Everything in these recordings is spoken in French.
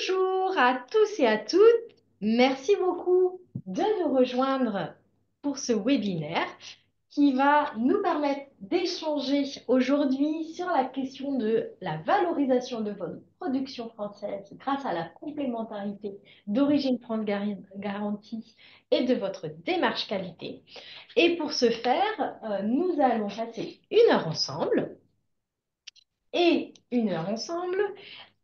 Bonjour à tous et à toutes. Merci beaucoup de nous rejoindre pour ce webinaire qui va nous permettre d'échanger aujourd'hui sur la question de la valorisation de votre production française grâce à la complémentarité d'Origine France Garantie et de votre démarche qualité. Et pour ce faire, nous allons passer une heure ensemble et une heure ensemble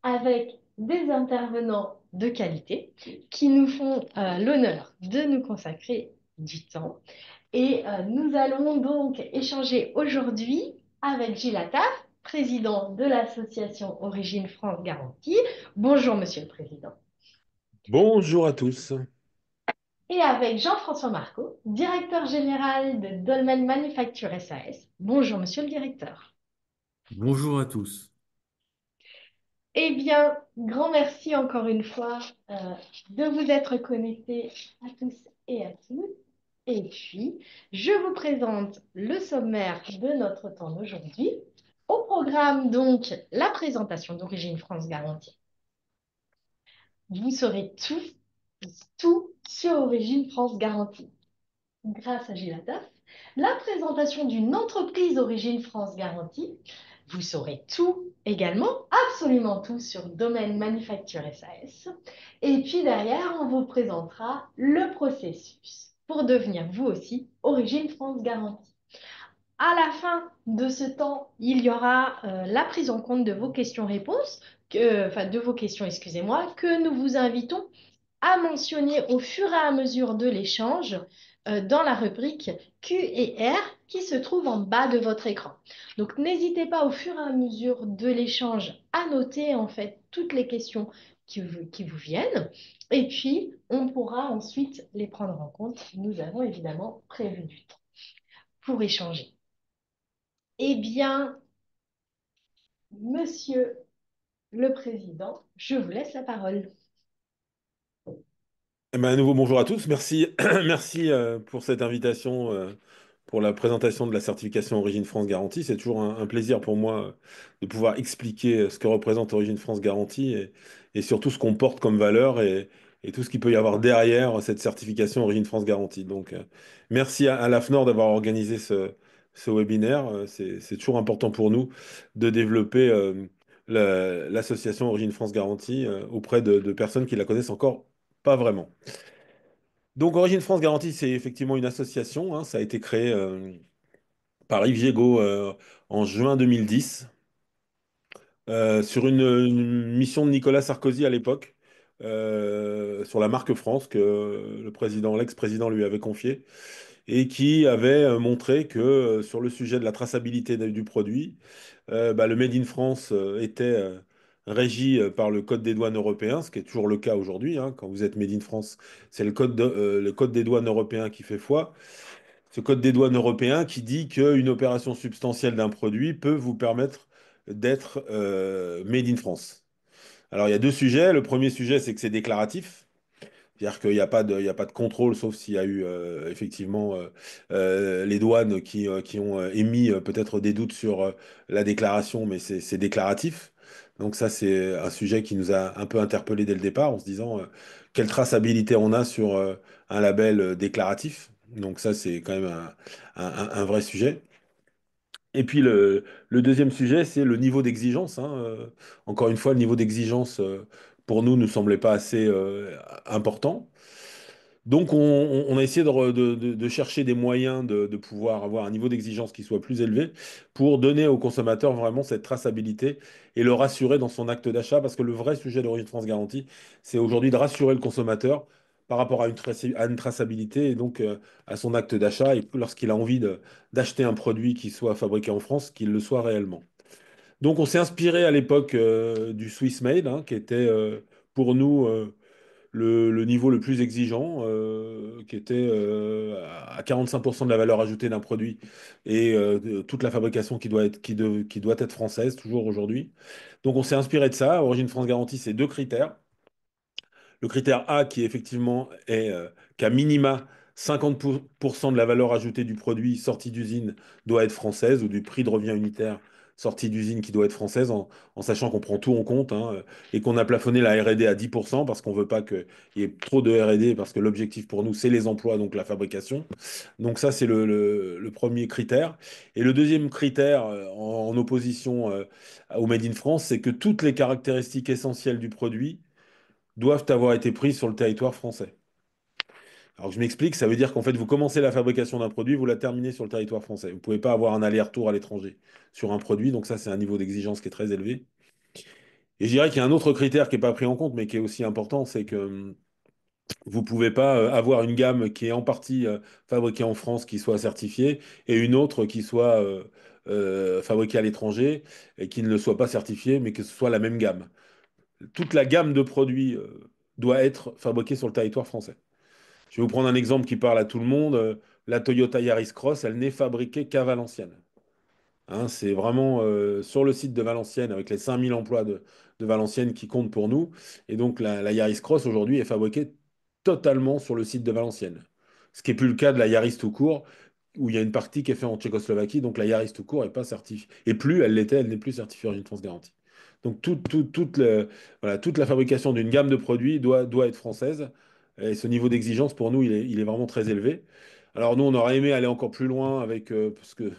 avec des intervenants de qualité qui nous font l'honneur de nous consacrer du temps. Et nous allons donc échanger aujourd'hui avec Gilles Attaf, président de l'association Origine France Garantie. Bonjour, monsieur le président. Bonjour à tous. Et avec Jean-François Marco, directeur général de Dolmen Manufacture SAS. Bonjour, monsieur le directeur. Bonjour à tous. Eh bien, grand merci encore une fois euh, de vous être connectés à tous et à toutes. Et puis, je vous présente le sommaire de notre temps d'aujourd'hui. Au programme, donc, la présentation d'Origine France Garantie. Vous saurez tout sur Origine France Garantie grâce à Gilles Attaf. La présentation d'une entreprise Origine France Garantie. Vous saurez tout également, absolument tout sur Domaine Manufacture SAS. Et puis derrière, on vous présentera le processus pour devenir vous aussi Origine France Garantie. À la fin de ce temps, il y aura la prise en compte de vos questions-réponses, enfin de vos questions, excusez-moi, que nous vous invitons à mentionner au fur et à mesure de l'échange dans la rubrique Q et R qui se trouve en bas de votre écran. Donc n'hésitez pas au fur et à mesure de l'échange à noter en fait toutes les questions qui vous viennent et puis on pourra ensuite les prendre en compte. Nous avons évidemment prévu du temps pour échanger. Eh bien, monsieur le président, je vous laisse la parole. Eh ben, à nouveau, bonjour à tous. Merci, merci pour cette invitation, pour la présentation de la certification Origine France Garantie. C'est toujours un plaisir pour moi de pouvoir expliquer ce que représente Origine France Garantie et surtout ce qu'on porte comme valeur et tout ce qu'il peut y avoir derrière cette certification Origine France Garantie. Donc, merci à l'AFNOR d'avoir organisé ce webinaire. C'est toujours important pour nous de développer l'association Origine France Garantie auprès de personnes qui la connaissent encore pas vraiment. Donc, Origine France Garantie, c'est effectivement une association, hein. Ça a été créé par Yves Gégaud en juin 2010 sur une mission de Nicolas Sarkozy à l'époque, sur la marque France que l'ex-président lui avait confiée et qui avait montré que sur le sujet de la traçabilité du produit, le Made in France était régi par le Code des douanes européen, ce qui est toujours le cas aujourd'hui, hein. Quand vous êtes Made in France, c'est le Code des douanes européen qui fait foi. Ce Code des douanes européen qui dit qu'une opération substantielle d'un produit peut vous permettre d'être Made in France. Alors il y a deux sujets. Le premier sujet, c'est que c'est déclaratif. C'est-à-dire qu'il n'y a pas de contrôle, sauf s'il y a eu effectivement les douanes qui ont émis peut-être des doutes sur la déclaration, mais c'est déclaratif. Donc ça, c'est un sujet qui nous a un peu interpellé dès le départ, en se disant quelle traçabilité on a sur un label déclaratif. Donc ça, c'est quand même un vrai sujet. Et puis le deuxième sujet, c'est le niveau d'exigence, hein. Encore une fois, le niveau d'exigence, pour nous, ne semblait pas assez important. Donc, on a essayé de chercher des moyens de pouvoir avoir un niveau d'exigence qui soit plus élevé pour donner au consommateur vraiment cette traçabilité et le rassurer dans son acte d'achat. Parce que le vrai sujet d'Origine France Garantie, c'est aujourd'hui de rassurer le consommateur par rapport à une traçabilité et donc à son acte d'achat. Et lorsqu'il a envie d'acheter un produit qui soit fabriqué en France, qu'il le soit réellement. Donc, on s'est inspiré à l'époque du Swiss Made, hein, qui était pour nous le niveau le plus exigeant, qui était à 45% de la valeur ajoutée d'un produit et de toute la fabrication qui doit être française, toujours aujourd'hui. Donc on s'est inspiré de ça. Origine France Garantie, c'est deux critères. Le critère A, qui effectivement est qu'à minima, 50% de la valeur ajoutée du produit sorti d'usine doit être française, ou du prix de revient unitaire sortie d'usine qui doit être française, en sachant qu'on prend tout en compte, hein, et qu'on a plafonné la R&D à 10% parce qu'on veut pas qu'il y ait trop de R&D, parce que l'objectif pour nous, c'est les emplois, donc la fabrication. Donc ça, c'est le premier critère. Et le deuxième critère, en opposition au Made in France, c'est que toutes les caractéristiques essentielles du produit doivent avoir été prises sur le territoire français. Alors je m'explique, ça veut dire qu'en fait, vous commencez la fabrication d'un produit, vous la terminez sur le territoire français. Vous ne pouvez pas avoir un aller-retour à l'étranger sur un produit, donc ça, c'est un niveau d'exigence qui est très élevé. Et je dirais qu'il y a un autre critère qui n'est pas pris en compte, mais qui est aussi important, c'est que vous ne pouvez pas avoir une gamme qui est en partie fabriquée en France, qui soit certifiée, et une autre qui soit fabriquée à l'étranger et qui ne le soit pas certifiée, mais que ce soit la même gamme. Toute la gamme de produits doit être fabriquée sur le territoire français. Je vais vous prendre un exemple qui parle à tout le monde. La Toyota Yaris Cross, elle n'est fabriquée qu'à Valenciennes. Hein, c'est vraiment sur le site de Valenciennes, avec les 5000 emplois de Valenciennes qui comptent pour nous. Et donc la Yaris Cross, aujourd'hui, est fabriquée totalement sur le site de Valenciennes. Ce qui n'est plus le cas de la Yaris tout court, où il y a une partie qui est faite en Tchécoslovaquie. Donc la Yaris tout court n'est pas certifiée. Et plus elle l'était, elle n'est plus certifiée Origine France Garantie. Donc voilà, toute la fabrication d'une gamme de produits doit être française. Et ce niveau d'exigence, pour nous, il est vraiment très élevé. Alors nous, on aurait aimé aller encore plus loin avec parce que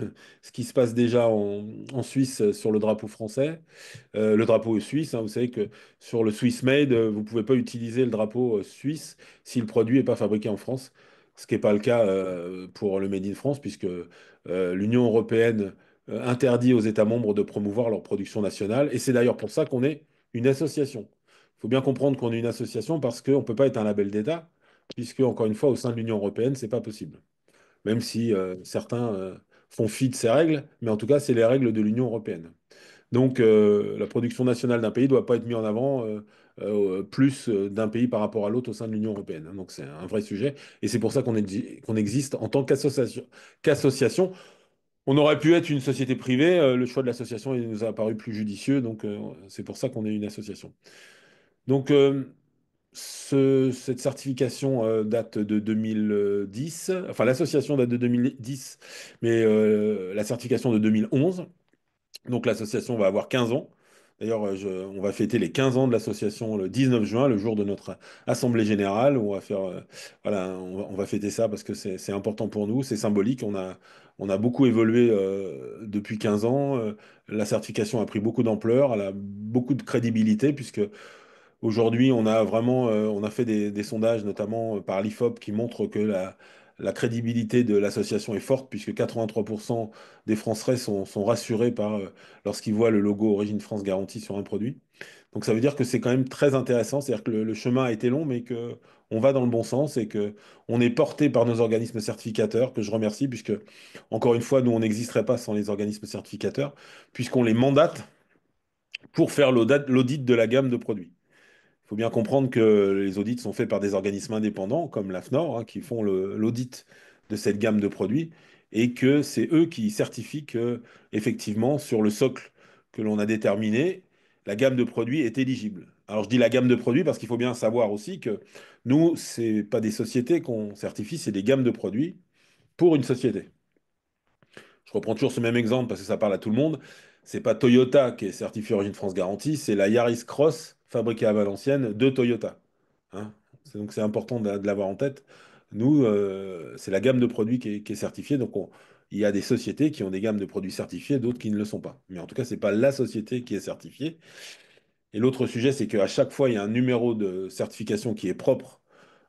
ce qui se passe déjà en Suisse sur le drapeau français, le drapeau suisse. Hein, vous savez que sur le Swiss Made, vous ne pouvez pas utiliser le drapeau suisse si le produit n'est pas fabriqué en France, ce qui n'est pas le cas pour le Made in France, puisque l'Union européenne interdit aux États membres de promouvoir leur production nationale. Et c'est d'ailleurs pour ça qu'on est une association. Il faut bien comprendre qu'on est une association parce qu'on ne peut pas être un label d'État, puisque, encore une fois, au sein de l'Union européenne, c'est pas possible. Même si certains font fi de ces règles, mais en tout cas, c'est les règles de l'Union européenne. Donc, la production nationale d'un pays ne doit pas être mise en avant plus d'un pays par rapport à l'autre au sein de l'Union européenne. Hein. Donc, c'est un vrai sujet. Et c'est pour ça qu'on existe en tant qu'association. On aurait pu être une société privée. Le choix de l'association il nous a apparu plus judicieux. Donc, c'est pour ça qu'on est une association. Donc, cette certification date de 2010. Enfin, l'association date de 2010, mais la certification de 2011. Donc l'association va avoir 15 ans. D'ailleurs, on va fêter les 15 ans de l'association le 19 juin, le jour de notre assemblée générale. On va faire, voilà, on va fêter ça parce que c'est important pour nous, c'est symbolique. On a beaucoup évolué depuis 15 ans. La certification a pris beaucoup d'ampleur, elle a beaucoup de crédibilité puisque aujourd'hui, on a fait des sondages, notamment par l'IFOP, qui montrent que la crédibilité de l'association est forte, puisque 83% des Français sont rassurés lorsqu'ils voient le logo Origine France Garantie sur un produit. Donc ça veut dire que c'est quand même très intéressant, c'est-à-dire que le chemin a été long, mais que on va dans le bon sens et que on est porté par nos organismes certificateurs, que je remercie, puisque, encore une fois, nous, on n'existerait pas sans les organismes certificateurs, puisqu'on les mandate pour faire l'audit de la gamme de produits. Il faut bien comprendre que les audits sont faits par des organismes indépendants comme l'AFNOR, hein, qui font l'audit de cette gamme de produits et que c'est eux qui certifient que, effectivement, sur le socle que l'on a déterminé, la gamme de produits est éligible. Alors je dis la gamme de produits parce qu'il faut bien savoir aussi que nous, c'est pas des sociétés qu'on certifie, c'est des gammes de produits pour une société. Je reprends toujours ce même exemple parce que ça parle à tout le monde. C'est pas Toyota qui est certifié Origine France Garantie, c'est la Yaris Cross fabriquée à Valenciennes de Toyota. Hein. Donc c'est important de l'avoir en tête. Nous, c'est la gamme de produits qui est certifiée. Donc il y a des sociétés qui ont des gammes de produits certifiées, d'autres qui ne le sont pas. Mais en tout cas, c'est pas la société qui est certifiée. Et l'autre sujet, c'est qu'à chaque fois, il y a un numéro de certification qui est propre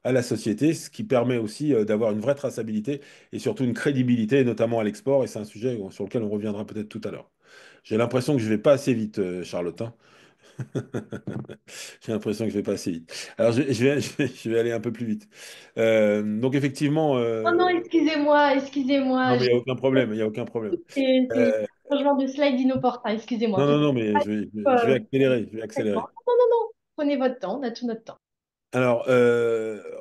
à la société, ce qui permet aussi d'avoir une vraie traçabilité et surtout une crédibilité, notamment à l'export. Et c'est un sujet sur lequel on reviendra peut-être tout à l'heure. J'ai l'impression que je vais pas assez vite, Charlotte. Hein. J'ai l'impression que je vais pas assez vite. Alors, je vais aller un peu plus vite. Donc, effectivement, Oh non, excusez-moi, non, excusez-moi. mais il n'y a aucun problème. Il n'y a aucun problème. C'est Euh, un changement de slide inopportun, excusez-moi. non, non, non, mais je vais Euh, accélérer. Je vais Complètement. accélérer. Non, non, non, prenez votre temps, on a tout notre temps. Alors,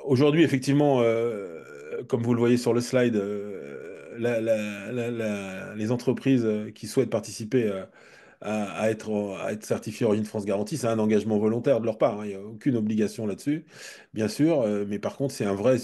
aujourd'hui, effectivement, comme vous le voyez sur le slide, les entreprises qui souhaitent participer à être certifiées Origine France Garantie, c'est un engagement volontaire de leur part. Hein. Il n'y a aucune obligation là-dessus, bien sûr, mais par contre, c'est un vrai,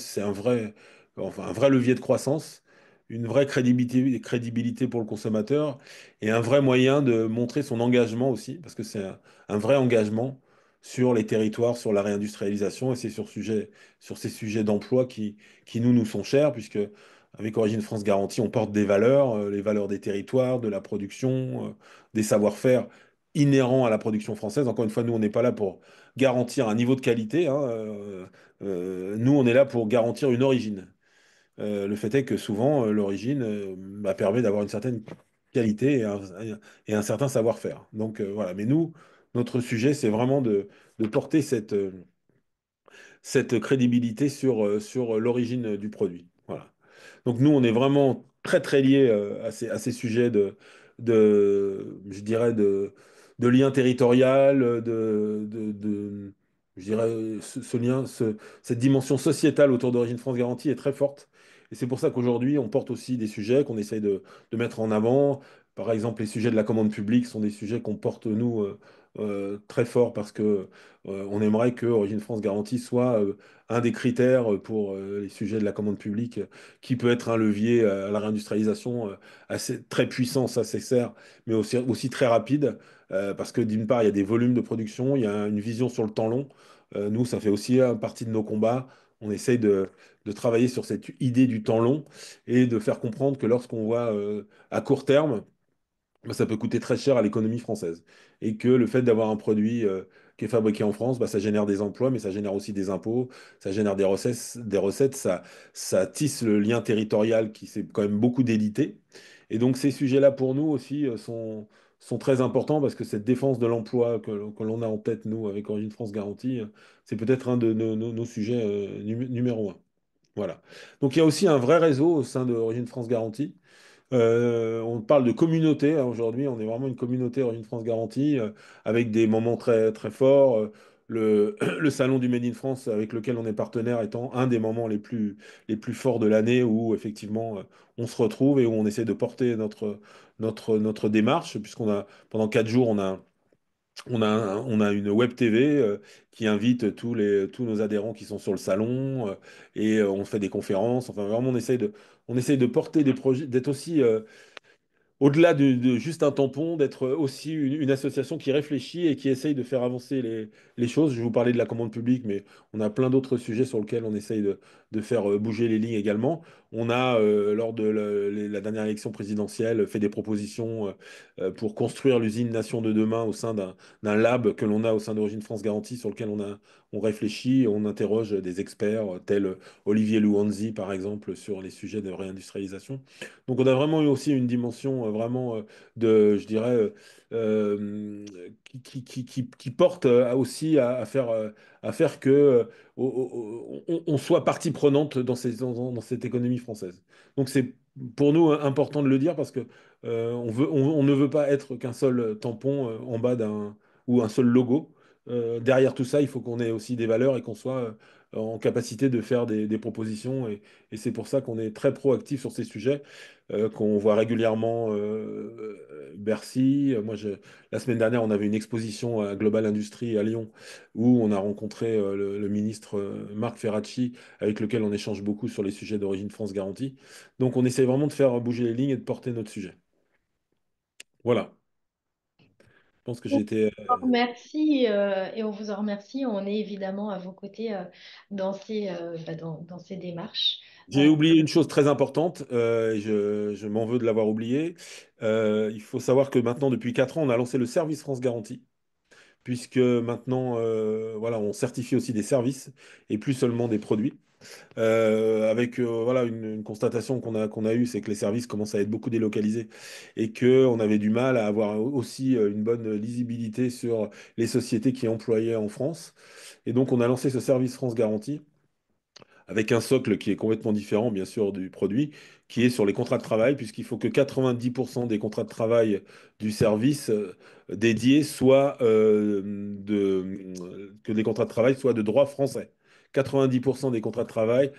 enfin, un vrai levier de croissance, une vraie crédibilité pour le consommateur et un vrai moyen de montrer son engagement aussi, parce que c'est un vrai engagement sur les territoires, sur la réindustrialisation, et c'est sur ces sujets d'emploi qui nous sont chers, puisque avec Origine France Garantie, on porte des valeurs, les valeurs des territoires, de la production, des savoir-faire inhérents à la production française. Encore une fois, nous, on n'est pas là pour garantir un niveau de qualité, hein, nous, on est là pour garantir une origine. Le fait est que souvent, l'origine permet d'avoir une certaine qualité et un certain savoir-faire. Donc voilà, mais nous, notre sujet, c'est vraiment de porter cette crédibilité sur l'origine du produit. Voilà. Donc nous, on est vraiment très très liés à ces sujets je dirais de lien territorial, je dirais, ce lien, cette dimension sociétale autour d'Origine France Garantie est très forte. Et c'est pour ça qu'aujourd'hui, on porte aussi des sujets qu'on essaye de mettre en avant. Par exemple, les sujets de la commande publique sont des sujets qu'on porte, nous, très fort parce que on aimerait que Origine France Garantie soit un des critères pour les sujets de la commande publique, qui peut être un levier à la réindustrialisation assez, très puissant, ça c'est certain, mais aussi très rapide, parce que d'une part, il y a des volumes de production, il y a une vision sur le temps long. Nous, ça fait aussi partie de nos combats. On essaye de travailler sur cette idée du temps long et de faire comprendre que lorsqu'on voit à court terme, bah, ça peut coûter très cher à l'économie française. Et que le fait d'avoir un produit qui est fabriqué en France, bah, ça génère des emplois, mais ça génère aussi des impôts, ça génère des recettes, ça tisse le lien territorial qui s'est quand même beaucoup délité. Et donc ces sujets-là, pour nous aussi, sont très importants parce que cette défense de l'emploi que l'on a en tête, nous, avec Origine France Garantie, c'est peut-être un de nos sujets numéro un. Voilà. Donc il y a aussi un vrai réseau au sein de Origine France Garantie. On parle de communauté, hein, aujourd'hui, on est vraiment une communauté Origine France Garantie, avec des moments très, très forts. Le salon du Made in France, avec lequel on est partenaire, étant un des moments les plus forts de l'année où, effectivement, on se retrouve et où on essaie de porter notre démarche, puisqu'on a, pendant 4 jours, on a une web TV qui invite tous nos adhérents qui sont sur le salon, et on fait des conférences. Enfin, vraiment, on essaye de porter des projets, d'être aussi au-delà de juste un tampon, d'être aussi une association qui réfléchit et qui essaye de faire avancer les choses. Je vais vous parler de la commande publique, mais on a plein d'autres sujets sur lesquels on essaye de faire bouger les lignes également. On a, lors de la dernière élection présidentielle, fait des propositions pour construire l'usine Nation de demain au sein d'un lab que l'on a au sein d'Origine France Garantie, sur lequel on réfléchit et on interroge des experts tels Olivier Louanzi, par exemple, sur les sujets de réindustrialisation. Donc on a vraiment eu aussi une dimension vraiment je dirais, euh, qui porte aussi à faire que on soit partie prenante dans cette économie française. Donc c'est pour nous important de le dire parce que on ne veut pas être qu'un seul tampon en bas ou un seul logo. Derrière tout ça, il faut qu'on ait aussi des valeurs et qu'on soit en capacité de faire des propositions. Et c'est pour ça qu'on est très proactif sur ces sujets, qu'on voit régulièrement Bercy. La semaine dernière, on avait une exposition à Global Industrie à Lyon où on a rencontré le ministre Marc Ferracci, avec lequel on échange beaucoup sur les sujets d'Origine France Garantie. Donc on essaie vraiment de faire bouger les lignes et de porter notre sujet. Voilà. Je pense que j'ai été. On vous remercie et on vous en remercie. On est évidemment à vos côtés dans ces démarches. J'ai oublié une chose très importante, et je m'en veux de l'avoir oublié. Il faut savoir que maintenant, depuis 4 ans, on a lancé le service France Garantie, puisque maintenant, voilà, on certifie aussi des services et plus seulement des produits. Avec voilà une constatation qu'on a eue, c'est que les services commencent à être beaucoup délocalisés et que on avait du mal à avoir aussi une bonne lisibilité sur les sociétés qui employaient en France. Et donc, on a lancé ce service France Garantie avec un socle qui est complètement différent, bien sûr, du produit, qui est sur les contrats de travail, puisqu'il faut que 90% des contrats de travail du service dédié que des contrats de travail soient de droit français. 90% des contrats de travail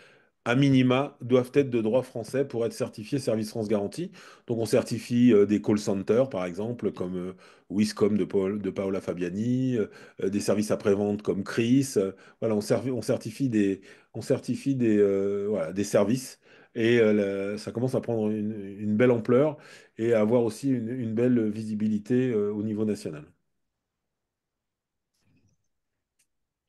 à minima, doivent être de droit français pour être certifiés Service France Garantie. Donc on certifie des call centers, par exemple, comme Wiscom de Paola Fabiani, des services après-vente comme Chris. Voilà, on certifie voilà, des services et ça commence à prendre une belle ampleur et à avoir aussi une belle visibilité au niveau national.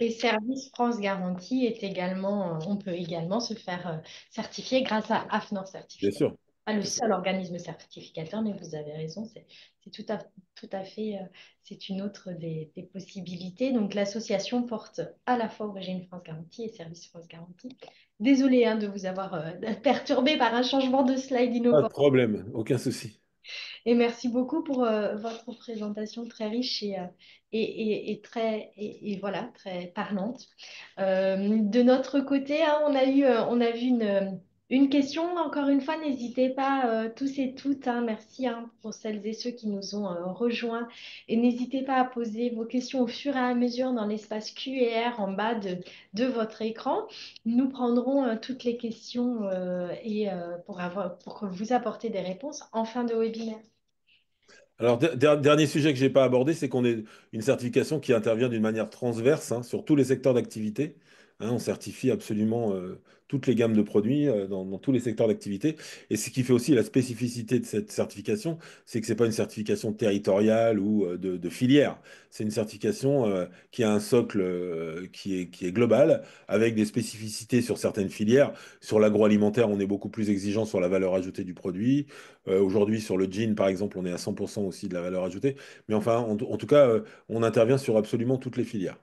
Et Service France Garantie est également, on peut également se faire certifier grâce à AFNOR Bien Certificat. sûr. Pas le Tout à fait. seul organisme certificateur, mais vous avez raison, c'est tout à fait, c'est une autre des possibilités. Donc l'association porte à la fois Origine France Garantie et Service France Garantie. Désolée hein, de vous avoir perturbé par un changement de slide Pas de innovant. problème, aucun souci. Et merci beaucoup pour votre présentation très riche et très et voilà très parlante. De notre côté, hein, on a vu une question. Encore une fois, n'hésitez pas tous et toutes. Hein, merci hein, pour celles et ceux qui nous ont rejoints. Et n'hésitez pas à poser vos questions au fur et à mesure dans l'espace Q&R en bas de votre écran. Nous prendrons toutes les questions pour vous apporter des réponses en fin de webinaire. Alors, dernier sujet que je n'ai pas abordé, c'est qu'on est une certification qui intervient d'une manière transverse hein, sur tous les secteurs d'activité. Hein, on certifie absolument toutes les gammes de produits dans tous les secteurs d'activité. Et ce qui fait aussi la spécificité de cette certification, c'est que ce n'est pas une certification territoriale ou de filière. C'est une certification qui a un socle qui est global, avec des spécificités sur certaines filières. Sur l'agroalimentaire, on est beaucoup plus exigeant sur la valeur ajoutée du produit. Aujourd'hui, sur le jean, par exemple, on est à 100% aussi de la valeur ajoutée. Mais enfin, en tout cas, on intervient sur absolument toutes les filières.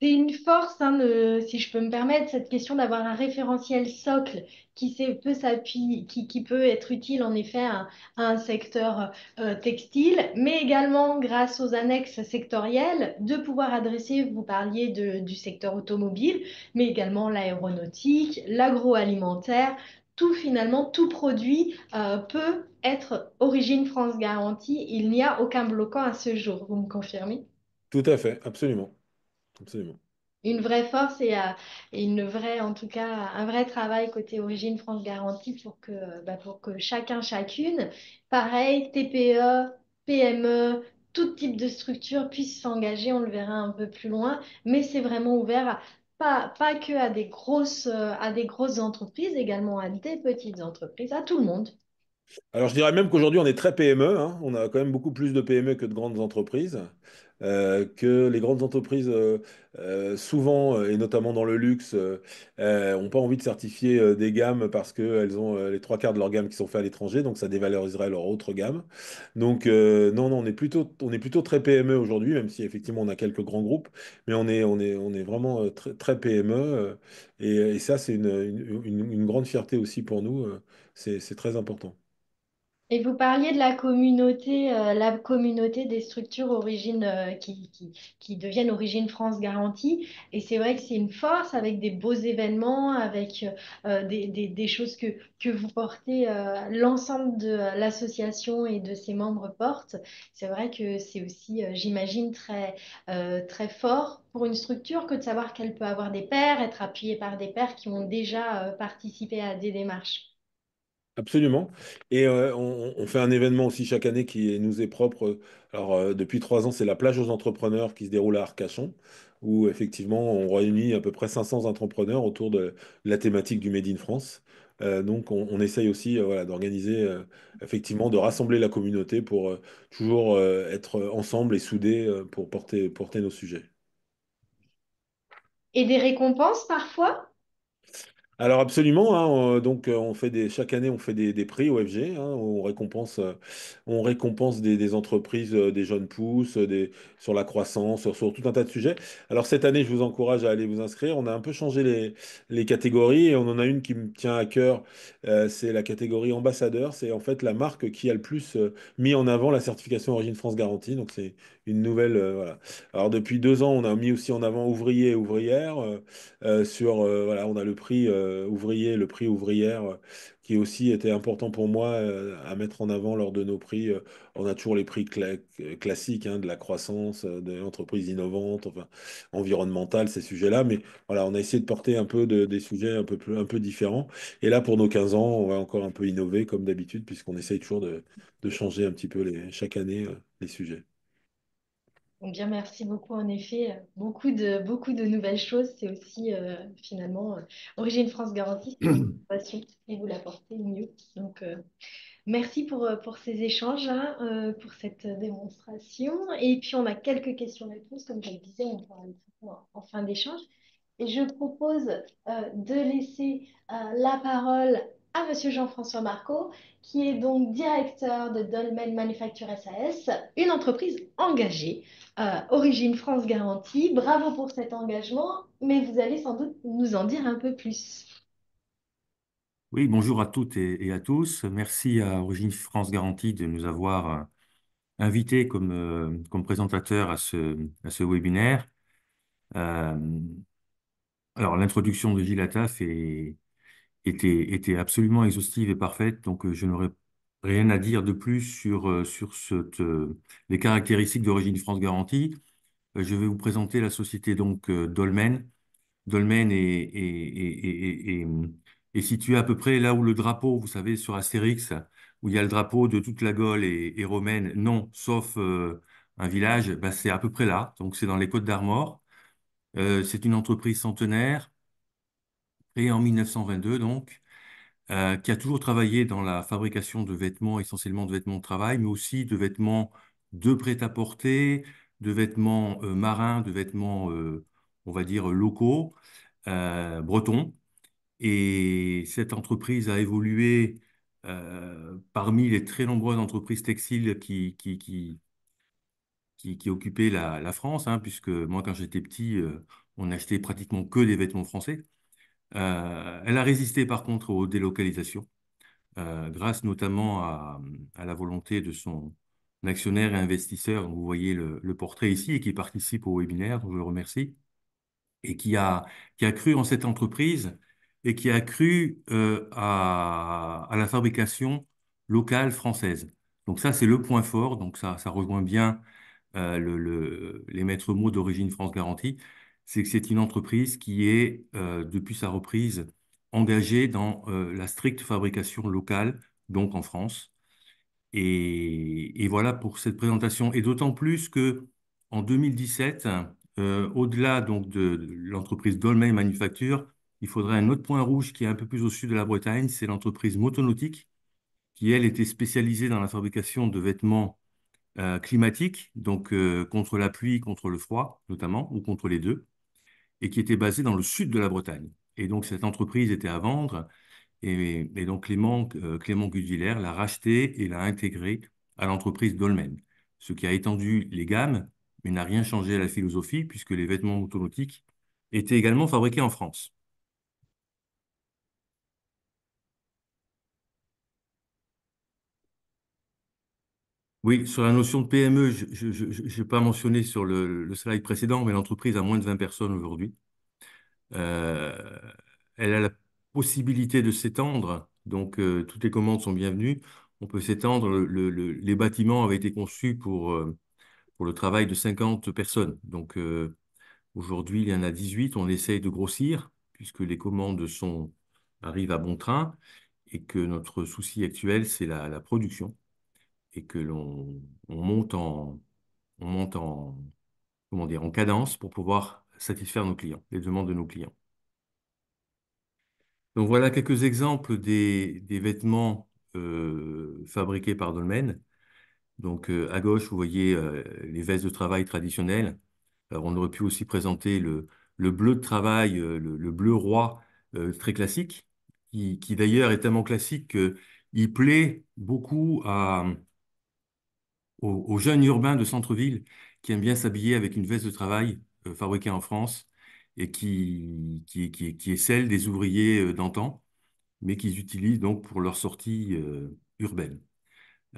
C'est une force, hein, si je peux me permettre, cette question d'avoir un référentiel socle peut s'appuyer, qui peut être utile en effet à un secteur textile, mais également grâce aux annexes sectorielles, de pouvoir adresser, vous parliez du secteur automobile, mais également l'aéronautique, l'agroalimentaire, tout finalement, tout produit peut être origine France garantie. Il n'y a aucun bloquant à ce jour, vous me confirmez? Tout à fait, absolument. Absolument. Une vraie force et une vraie, en tout cas, un vrai travail côté Origine France Garantie pour que chacun, chacune, pareil, TPE, PME, tout type de structure puisse s'engager. On le verra un peu plus loin, mais c'est vraiment ouvert pas que à des grosses entreprises, également à des petites entreprises, à tout le monde. Alors, je dirais même qu'aujourd'hui, on est très PME, hein. On a quand même beaucoup plus de PME que de grandes entreprises. Que les grandes entreprises, souvent, et notamment dans le luxe, n'ont pas envie de certifier des gammes parce qu'elles ont les trois quarts de leur gamme qui sont faits à l'étranger, donc ça dévaloriserait leur autre gamme. Donc, non, non, on est plutôt très PME aujourd'hui, même si effectivement on a quelques grands groupes, mais on est vraiment très, très PME. Et ça, c'est une grande fierté aussi pour nous. C'est très important. Et vous parliez de la communauté des structures qui deviennent Origine France Garantie. Et c'est vrai que c'est une force avec des beaux événements, avec des choses que vous portez, l'ensemble de l'association et de ses membres portent. C'est vrai que c'est aussi, j'imagine, très fort pour une structure que de savoir qu'elle peut avoir des pairs, être appuyée par des pairs qui ont déjà participé à des démarches. Absolument. Et on fait un événement aussi chaque année nous est propre. Alors, depuis 3 ans, c'est la plage aux entrepreneurs qui se déroule à Arcachon, où effectivement, on réunit à peu près 500 entrepreneurs autour de la thématique du Made in France. Donc, on essaye aussi voilà, d'organiser, effectivement, de rassembler la communauté pour toujours être ensemble et soudés pour porter nos sujets. Et des récompenses parfois? Alors absolument, hein, donc on fait chaque année on fait des prix au FG, hein, où on récompense des entreprises, des jeunes pousses, sur la croissance, sur tout un tas de sujets. Alors cette année, je vous encourage à aller vous inscrire. On a un peu changé les catégories et on en a une qui me tient à cœur. C'est la catégorie ambassadeur. C'est en fait la marque qui a le plus mis en avant la certification Origine France Garantie. Donc c'est une nouvelle. Voilà. Alors depuis 2 ans, on a mis aussi en avant ouvriers et ouvrières. Voilà, on a le prix ouvrier, le prix ouvrière, qui aussi était important pour moi à mettre en avant lors de nos prix. On a toujours les prix classiques hein, de la croissance, de l'entreprise innovante, enfin environnementale, ces sujets-là. Mais voilà, on a essayé de porter un peu des sujets un peu différents. Et là, pour nos 15 ans, on va encore un peu innover comme d'habitude, puisqu'on essaye toujours de changer un petit peu chaque année les sujets. Bien, merci beaucoup. En effet, beaucoup de nouvelles choses. C'est aussi finalement Origine France Garantie, c'est une innovation et vous l'apportez au mieux. Donc, merci pour ces échanges, hein, pour cette démonstration. Et puis, on a quelques questions-réponses, comme je le disais, on pourra le faire en fin d'échange. Et je propose de laisser la parole à Monsieur Jean-François Marco, qui est donc directeur de Dolmen Manufacture SAS, une entreprise engagée, Origine France Garantie. Bravo pour cet engagement, mais vous allez sans doute nous en dire un peu plus. Oui, bonjour à toutes et à tous. Merci à Origine France Garantie de nous avoir invités comme présentateurs à ce webinaire. Euh, alors, l'introduction de Gilles Attaf était absolument exhaustive et parfaite, donc je n'aurais rien à dire de plus sur les caractéristiques d'Origine France Garantie. Je vais vous présenter la société donc Dolmen. Dolmen est situé à peu près là où le drapeau, vous savez, sur Astérix, où il y a le drapeau de toute la Gaule et romaine, non, sauf un village, bah, c'est à peu près là. Donc c'est dans les Côtes d'Armor. C'est une entreprise centenaire, créée en 1922 donc, qui a toujours travaillé dans la fabrication de vêtements, essentiellement de vêtements de travail, mais aussi de vêtements de prêt-à-porter, de vêtements marins, de vêtements, on va dire, locaux, bretons. Et cette entreprise a évolué parmi les très nombreuses entreprises textiles qui occupaient la France, hein, puisque moi, quand j'étais petit, on n'achetait pratiquement que des vêtements français. Elle a résisté par contre aux délocalisations, grâce notamment à la volonté de son actionnaire et investisseur, dont vous voyez le portrait ici, et qui participe au webinaire, dont je le remercie, et qui a cru en cette entreprise et qui a cru à la fabrication locale française. Donc ça, c'est le point fort. Donc ça rejoint bien les maîtres mots d'Origine France Garantie. C'est que c'est une entreprise qui est, depuis sa reprise, engagée dans la stricte fabrication locale, donc en France. Et voilà pour cette présentation. Et d'autant plus que en 2017, au-delà donc de l'entreprise Dolmen Manufacture, il faudrait un autre point rouge qui est un peu plus au sud de la Bretagne, c'est l'entreprise Motonautique, qui elle était spécialisée dans la fabrication de vêtements climatiques, donc contre la pluie, contre le froid notamment, ou contre les deux, et qui était basée dans le sud de la Bretagne. Et donc cette entreprise était à vendre. Et donc Clément Gudvillers l'a racheté et l'a intégré à l'entreprise Dolmen, ce qui a étendu les gammes, mais n'a rien changé à la philosophie, puisque les vêtements motonautiques étaient également fabriqués en France. Oui, sur la notion de PME, je n'ai pas mentionné sur le slide précédent, mais l'entreprise a moins de 20 personnes aujourd'hui. Euh, Elle a la possibilité de s'étendre, donc toutes les commandes sont bienvenues. On peut s'étendre. Les bâtiments avaient été conçus pour le travail de 50 personnes. Donc aujourd'hui, il y en a 18. On essaye de grossir puisque les commandes arrivent à bon train et que notre souci actuel, c'est la production et que on monte comment dire, en cadence pour pouvoir satisfaire nos clients, les demandes de nos clients. Donc voilà quelques exemples des vêtements fabriqués par Dolmen. Donc à gauche, vous voyez les vestes de travail traditionnelles. Alors, on aurait pu aussi présenter le bleu de travail, le bleu roi très classique, qui d'ailleurs est tellement classique qu'il plaît beaucoup aux jeunes urbains de centre-ville qui aiment bien s'habiller avec une veste de travail fabriquée en France et qui est celle des ouvriers d'antan, mais qu'ils utilisent donc pour leur sortie urbaine.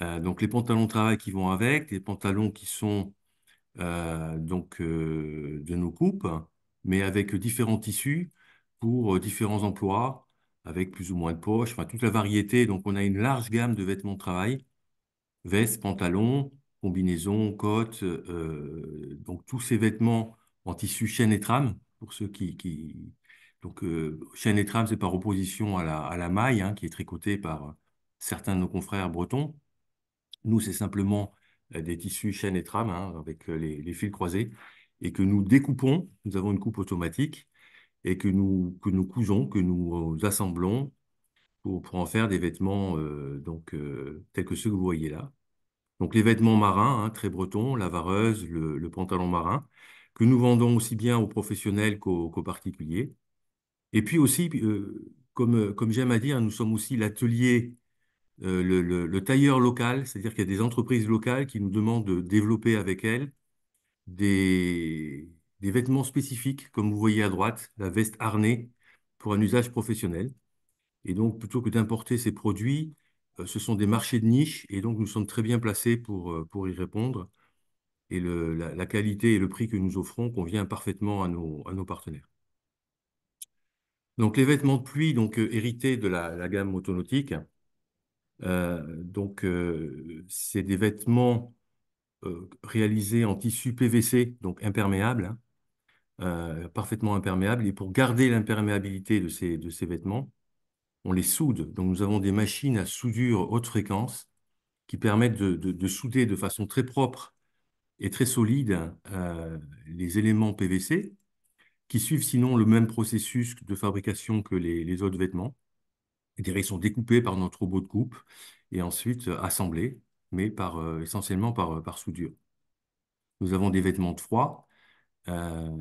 Donc les pantalons de travail qui vont avec, les pantalons qui sont de nos coupes, mais avec différents tissus pour différents emplois, avec plus ou moins de poches, enfin toute la variété. Donc on a une large gamme de vêtements de travail, vestes, pantalons, combinaisons, cottes, donc tous ces vêtements en tissu chaîne et trame, pour ceux Donc chaîne et trame, c'est par opposition à la maille, hein, qui est tricotée par certains de nos confrères bretons. Nous, c'est simplement des tissus chaîne et trame, hein, avec les fils croisés, et que nous découpons. Nous avons une coupe automatique et que nous cousons, que nous assemblons pour en faire des vêtements tels que ceux que vous voyez là. Donc les vêtements marins, hein, très bretons, la vareuse, le pantalon marin, que nous vendons aussi bien aux professionnels qu'aux particuliers. Et puis aussi, comme j'aime à dire, nous sommes aussi l'atelier, le tailleur local, c'est-à-dire qu'il y a des entreprises locales qui nous demandent de développer avec elles des, des vêtements spécifiques, comme vous voyez à droite, la veste harnais pour un usage professionnel. Et donc, plutôt que d'importer ces produits, ce sont des marchés de niche et donc nous sommes très bien placés pour y répondre. Et la qualité et le prix que nous offrons convient parfaitement à nos partenaires. Donc, les vêtements de pluie, donc, hérités de la gamme motonautique, c'est des vêtements réalisés en tissu PVC, donc imperméable, hein, parfaitement imperméable. Et pour garder l'imperméabilité de ces vêtements, on les soude. Donc, nous avons des machines à soudure haute fréquence qui permettent de souder de façon très propre et très solide les éléments PVC qui suivent sinon le même processus de fabrication que les autres vêtements. Ils sont découpés par notre robot de coupe et ensuite assemblés, mais essentiellement par soudure. Nous avons des vêtements de froid, euh,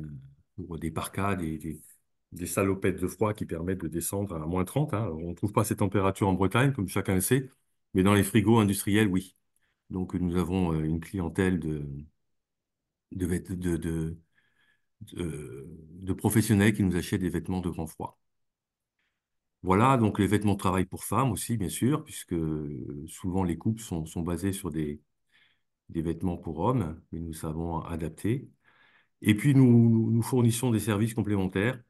pour des parkas, des salopettes de froid qui permettent de descendre à -30, hein. On ne trouve pas ces températures en Bretagne, comme chacun le sait, mais dans les frigos industriels, oui. Donc nous avons une clientèle de, vêt- de professionnels qui nous achètent des vêtements de grand froid. Voilà, donc les vêtements de travail pour femmes aussi, bien sûr, puisque souvent les coupes sont basées sur des vêtements pour hommes, mais nous savons adapter. Et puis nous fournissons des services complémentaires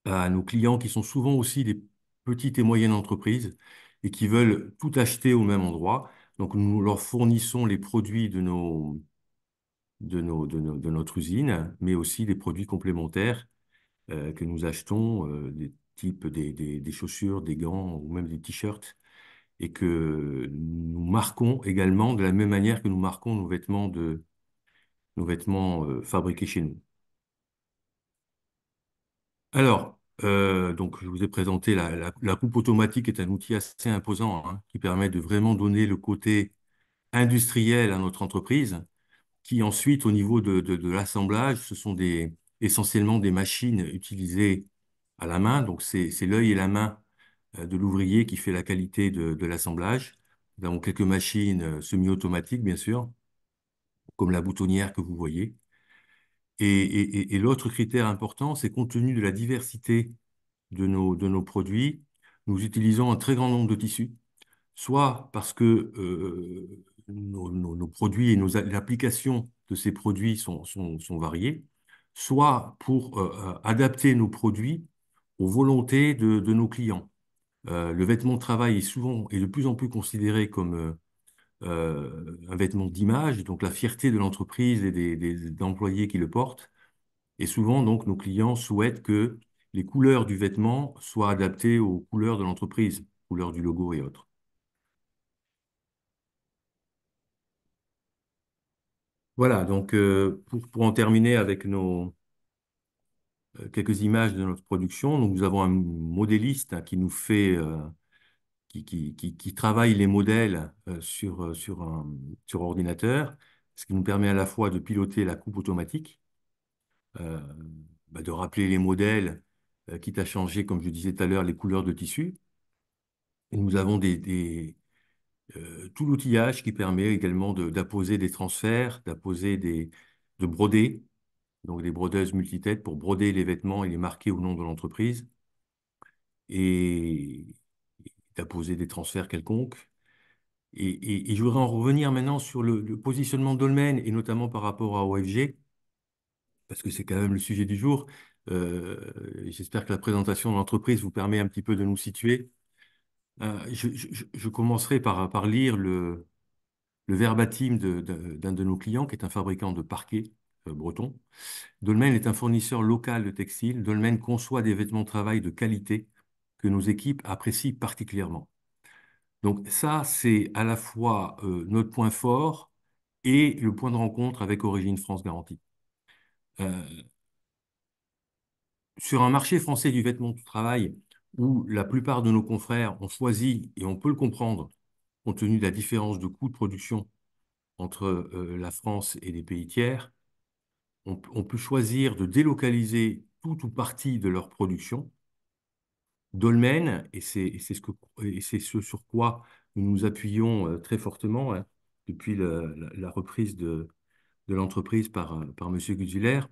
à nos clients qui sont souvent aussi des petites et moyennes entreprises et qui veulent tout acheter au même endroit. Donc nous leur fournissons les produits de notre usine, mais aussi des produits complémentaires que nous achetons, des types des chaussures, des gants ou même des t-shirts, et que nous marquons également de la même manière que nous marquons nos vêtements fabriqués chez nous. Alors, donc je vous ai présenté la coupe automatique est un outil assez imposant, hein, qui permet de vraiment donner le côté industriel à notre entreprise, qui ensuite, au niveau de l'assemblage, ce sont essentiellement des machines utilisées à la main. Donc, c'est l'œil et la main de l'ouvrier qui fait la qualité de l'assemblage. Nous avons quelques machines semi-automatiques, bien sûr, comme la boutonnière que vous voyez. Et l'autre critère important, c'est compte tenu de la diversité de nos produits, nous utilisons un très grand nombre de tissus, soit parce que nos produits et l'application de ces produits sont variés, soit pour adapter nos produits aux volontés de nos clients. Le vêtement de travail est souvent et de plus en plus considéré comme un vêtement d'image, donc la fierté de l'entreprise et des employés qui le portent. Et souvent, donc, nos clients souhaitent que les couleurs du vêtement soient adaptées aux couleurs de l'entreprise, couleurs du logo et autres. Voilà, donc pour en terminer avec quelques images de notre production, donc nous avons un modéliste, hein, qui nous fait, qui travaille les modèles sur ordinateur, ce qui nous permet à la fois de piloter la coupe automatique, euh, de rappeler les modèles, quitte à changer, comme je disais tout à l'heure, les couleurs de tissu. Et nous avons tout l'outillage qui permet également d'apposer des transferts, de broder, donc des brodeuses multitêtes pour broder les vêtements et les marquer au nom de l'entreprise et d'apposer des transferts quelconques. Et je voudrais en revenir maintenant sur le positionnement de Dolmen et notamment par rapport à OFG, parce que c'est quand même le sujet du jour. J'espère que la présentation de l'entreprise vous permet un petit peu de nous situer. Je commencerai par lire le verbatim d'un de nos clients, qui est un fabricant de parquets breton. Dolmen est un fournisseur local de textiles. Dolmen conçoit des vêtements de travail de qualité que nos équipes apprécient particulièrement. Donc ça, c'est à la fois notre point fort et le point de rencontre avec Origine France Garantie. Euh, sur un marché français du vêtement de travail où la plupart de nos confrères ont choisi, et on peut le comprendre, compte tenu de la différence de coûts de production entre la France et les pays tiers, on peut choisir de délocaliser tout ou partie de leur production. Dolmen, et c'est ce sur quoi nous nous appuyons très fortement hein, depuis la reprise de l'entreprise par M. Guzulaire,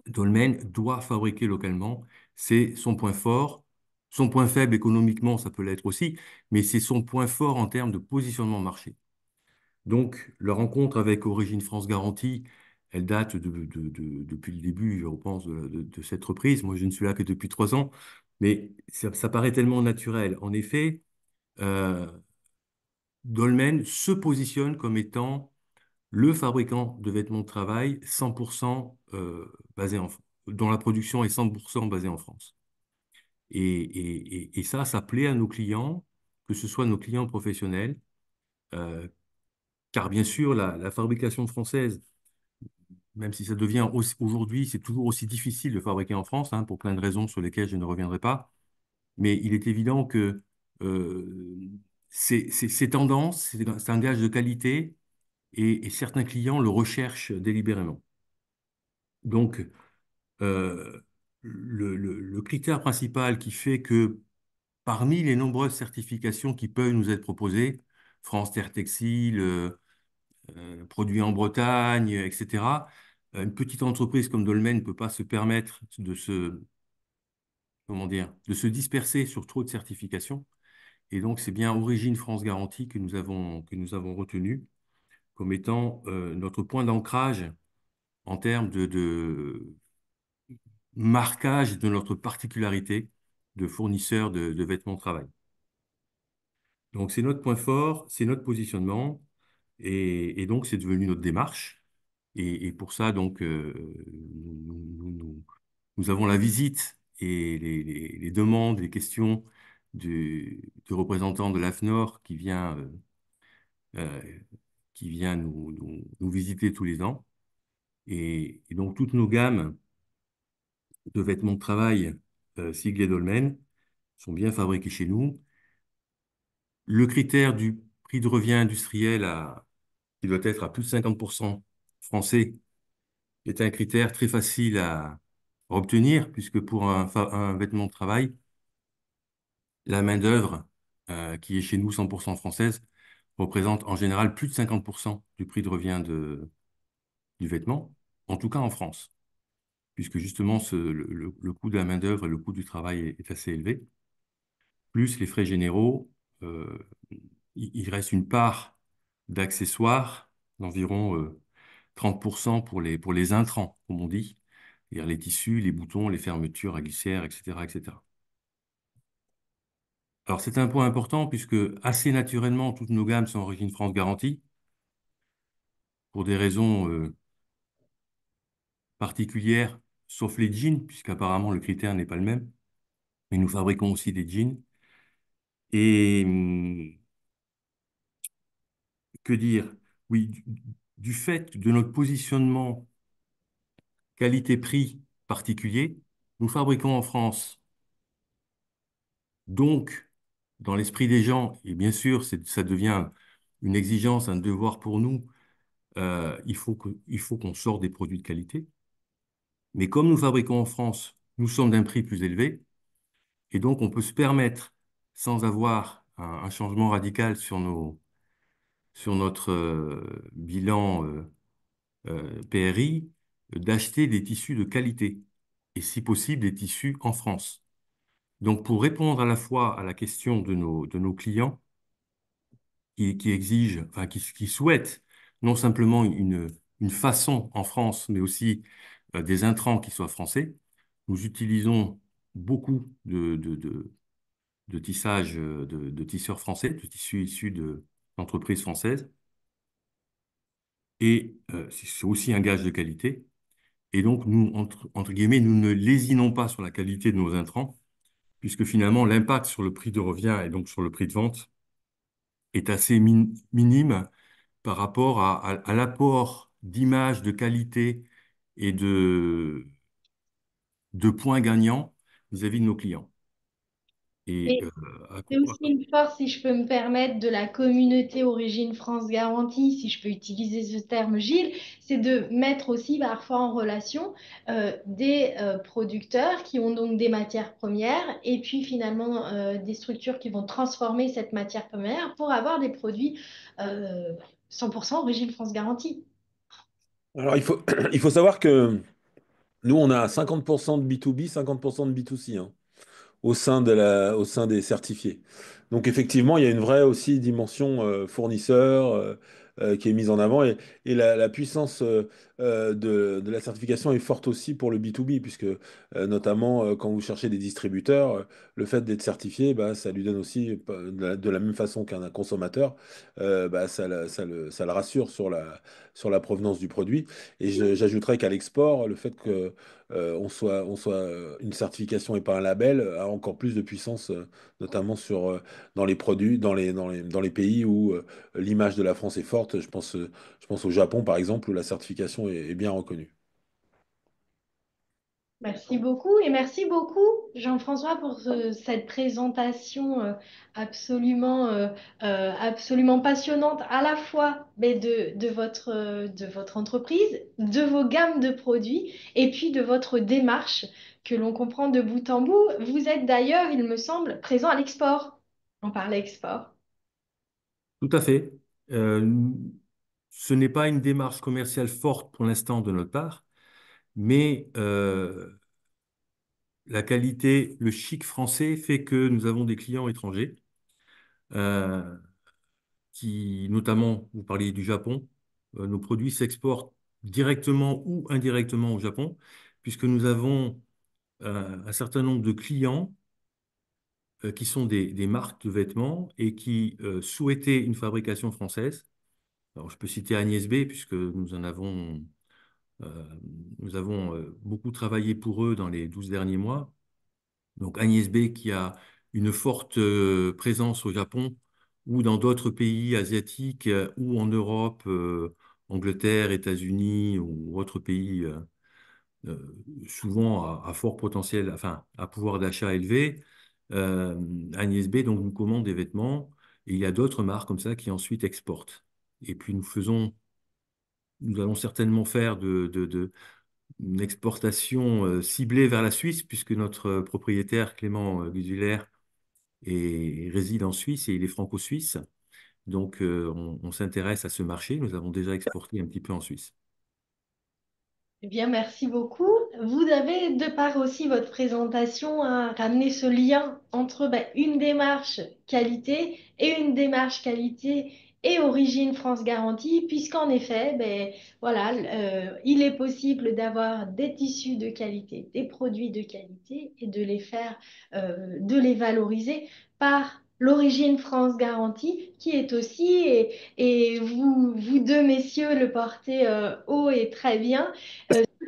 Dolmen doit fabriquer localement, c'est son point fort. Son point faible économiquement, ça peut l'être aussi, mais c'est son point fort en termes de positionnement marché. Donc, la rencontre avec Origine France Garantie, elle date depuis le début, je pense, de cette reprise. Moi, je ne suis là que depuis 3 ans, mais ça paraît tellement naturel. En effet, euh, Dolmen se positionne comme étant le fabricant de vêtements de travail 100% basé en France, dont la production est 100% basée en France. Et ça plaît à nos clients, que ce soit nos clients professionnels, euh, car bien sûr, la fabrication française, même si ça devient aujourd'hui, c'est toujours aussi difficile de fabriquer en France, hein, pour plein de raisons sur lesquelles je ne reviendrai pas, mais il est évident que euh, ces tendances, c'est un gage de qualité et certains clients le recherchent délibérément. Donc, le critère principal qui fait que parmi les nombreuses certifications qui peuvent nous être proposées, France Terre Textile, produits en Bretagne, etc., une petite entreprise comme Dolmen ne peut pas se permettre comment dire, de se disperser sur trop de certifications. Et donc, c'est bien Origine France Garantie que nous avons retenu comme étant notre point d'ancrage en termes de marquage de notre particularité de fournisseur de vêtements de travail. Donc, c'est notre point fort, c'est notre positionnement, et donc c'est devenu notre démarche. Et pour ça, donc, nous avons la visite et les demandes, les questions du représentant de l'AFNOR euh, qui vient nous visiter tous les ans. Et donc, toutes nos gammes de vêtements de travail siglés Dolmen sont bien fabriquées chez nous. Le critère du prix de revient industriel qui doit être à plus de 50% français est un critère très facile à obtenir, puisque pour un vêtement de travail, la main-d'œuvre qui est chez nous 100% française représente en général plus de 50% du prix de revient du vêtement, en tout cas en France, puisque justement le coût de la main-d'œuvre et le coût du travail est assez élevé, plus les frais généraux. euh, il reste une part d'accessoires d'environ 30% pour les intrants, comme on dit, c'est-à-dire les tissus, les boutons, les fermetures à glissière, etc., etc. Alors, c'est un point important puisque assez naturellement, toutes nos gammes sont Origine France Garantie pour des raisons particulières, sauf les jeans, puisqu'apparemment le critère n'est pas le même. Mais nous fabriquons aussi des jeans. Et que dire? Oui, du fait de notre positionnement qualité-prix particulier, nous fabriquons en France. Donc, dans l'esprit des gens, et bien sûr, ça devient une exigence, un devoir pour nous, il faut qu'on sorte des produits de qualité. Mais comme nous fabriquons en France, nous sommes d'un prix plus élevé, et donc on peut se permettre, sans avoir un changement radical sur notre bilan PRI, d'acheter des tissus de qualité, et si possible des tissus en France. Donc pour répondre à la fois à la question de nos clients, qui exigent, enfin qui souhaitent non simplement une façon en France, mais aussi des intrants qui soient français. Nous utilisons beaucoup de tissage de tisseurs français, de tissus issus d'entreprises françaises. Et c'est aussi un gage de qualité. Et donc, nous, entre guillemets, nous ne lésinons pas sur la qualité de nos intrants, puisque finalement, l'impact sur le prix de revient et donc sur le prix de vente est assez minime par rapport à l'apport d'image, de qualité et de points gagnants vis-à-vis de nos clients. Et à C'est aussi une force, si je peux me permettre, de la communauté Origine France Garantie, si je peux utiliser ce terme, Gilles, c'est de mettre aussi parfois en relation des producteurs qui ont donc des matières premières et puis finalement des structures qui vont transformer cette matière première pour avoir des produits euh, 100% Origine France Garantie. Alors, il faut savoir que nous, on a 50% de B2B, 50% de B2C, hein, au sein des certifiés. Donc effectivement, il y a une vraie aussi dimension fournisseur qui est mise en avant et la puissance de la certification est forte aussi pour le B2B puisque notamment quand vous cherchez des distributeurs, le fait d'être certifié, bah, ça lui donne aussi de la même façon qu'un consommateur, bah, ça le rassure sur la provenance du produit. Et j'ajouterais qu'à l'export, le fait que on soit une certification et pas un label a encore plus de puissance, notamment dans les produits, dans les pays où l'image de la France est forte. Je pense au Japon, par exemple, où la certification est bien reconnue. Merci beaucoup et merci beaucoup Jean-François pour cette présentation absolument passionnante à la fois mais de votre entreprise, de vos gammes de produits et puis de votre démarche que l'on comprend de bout en bout. Vous êtes d'ailleurs, il me semble, présent à l'export. On parle export. tout à fait. Euh, Ce n'est pas une démarche commerciale forte pour l'instant de notre part, mais la qualité, le chic français fait que nous avons des clients étrangers, euh, qui, notamment, vous parliez du Japon, nos produits s'exportent directement ou indirectement au Japon, puisque nous avons un certain nombre de clients qui sont des marques de vêtements et qui souhaitaient une fabrication française. Alors, je peux citer Agnès B, puisque euh, nous avons beaucoup travaillé pour eux dans les 12 derniers mois. Donc Agnès B qui a une forte présence au Japon ou dans d'autres pays asiatiques ou en Europe, Angleterre, États-Unis ou autres pays euh, souvent à fort potentiel, enfin à pouvoir d'achat élevé. Euh, Agnès B donc nous commande des vêtements et il y a d'autres marques comme ça qui ensuite exportent. Et puis nous allons certainement faire une exportation ciblée vers la Suisse, puisque notre propriétaire, Clément Guzulaire, réside en Suisse et il est franco-suisse. Donc, on s'intéresse à ce marché. Nous avons déjà exporté un petit peu en Suisse. Eh bien, merci beaucoup. Vous avez, de par aussi votre présentation, ramené ce lien entre une démarche qualité et une démarche qualité et origine France Garantie, puisqu'en effet, voilà, il est possible d'avoir des tissus de qualité, des produits de qualité et de les faire, de les valoriser par l'origine France Garantie, qui est aussi, et vous deux messieurs le portez haut et très bien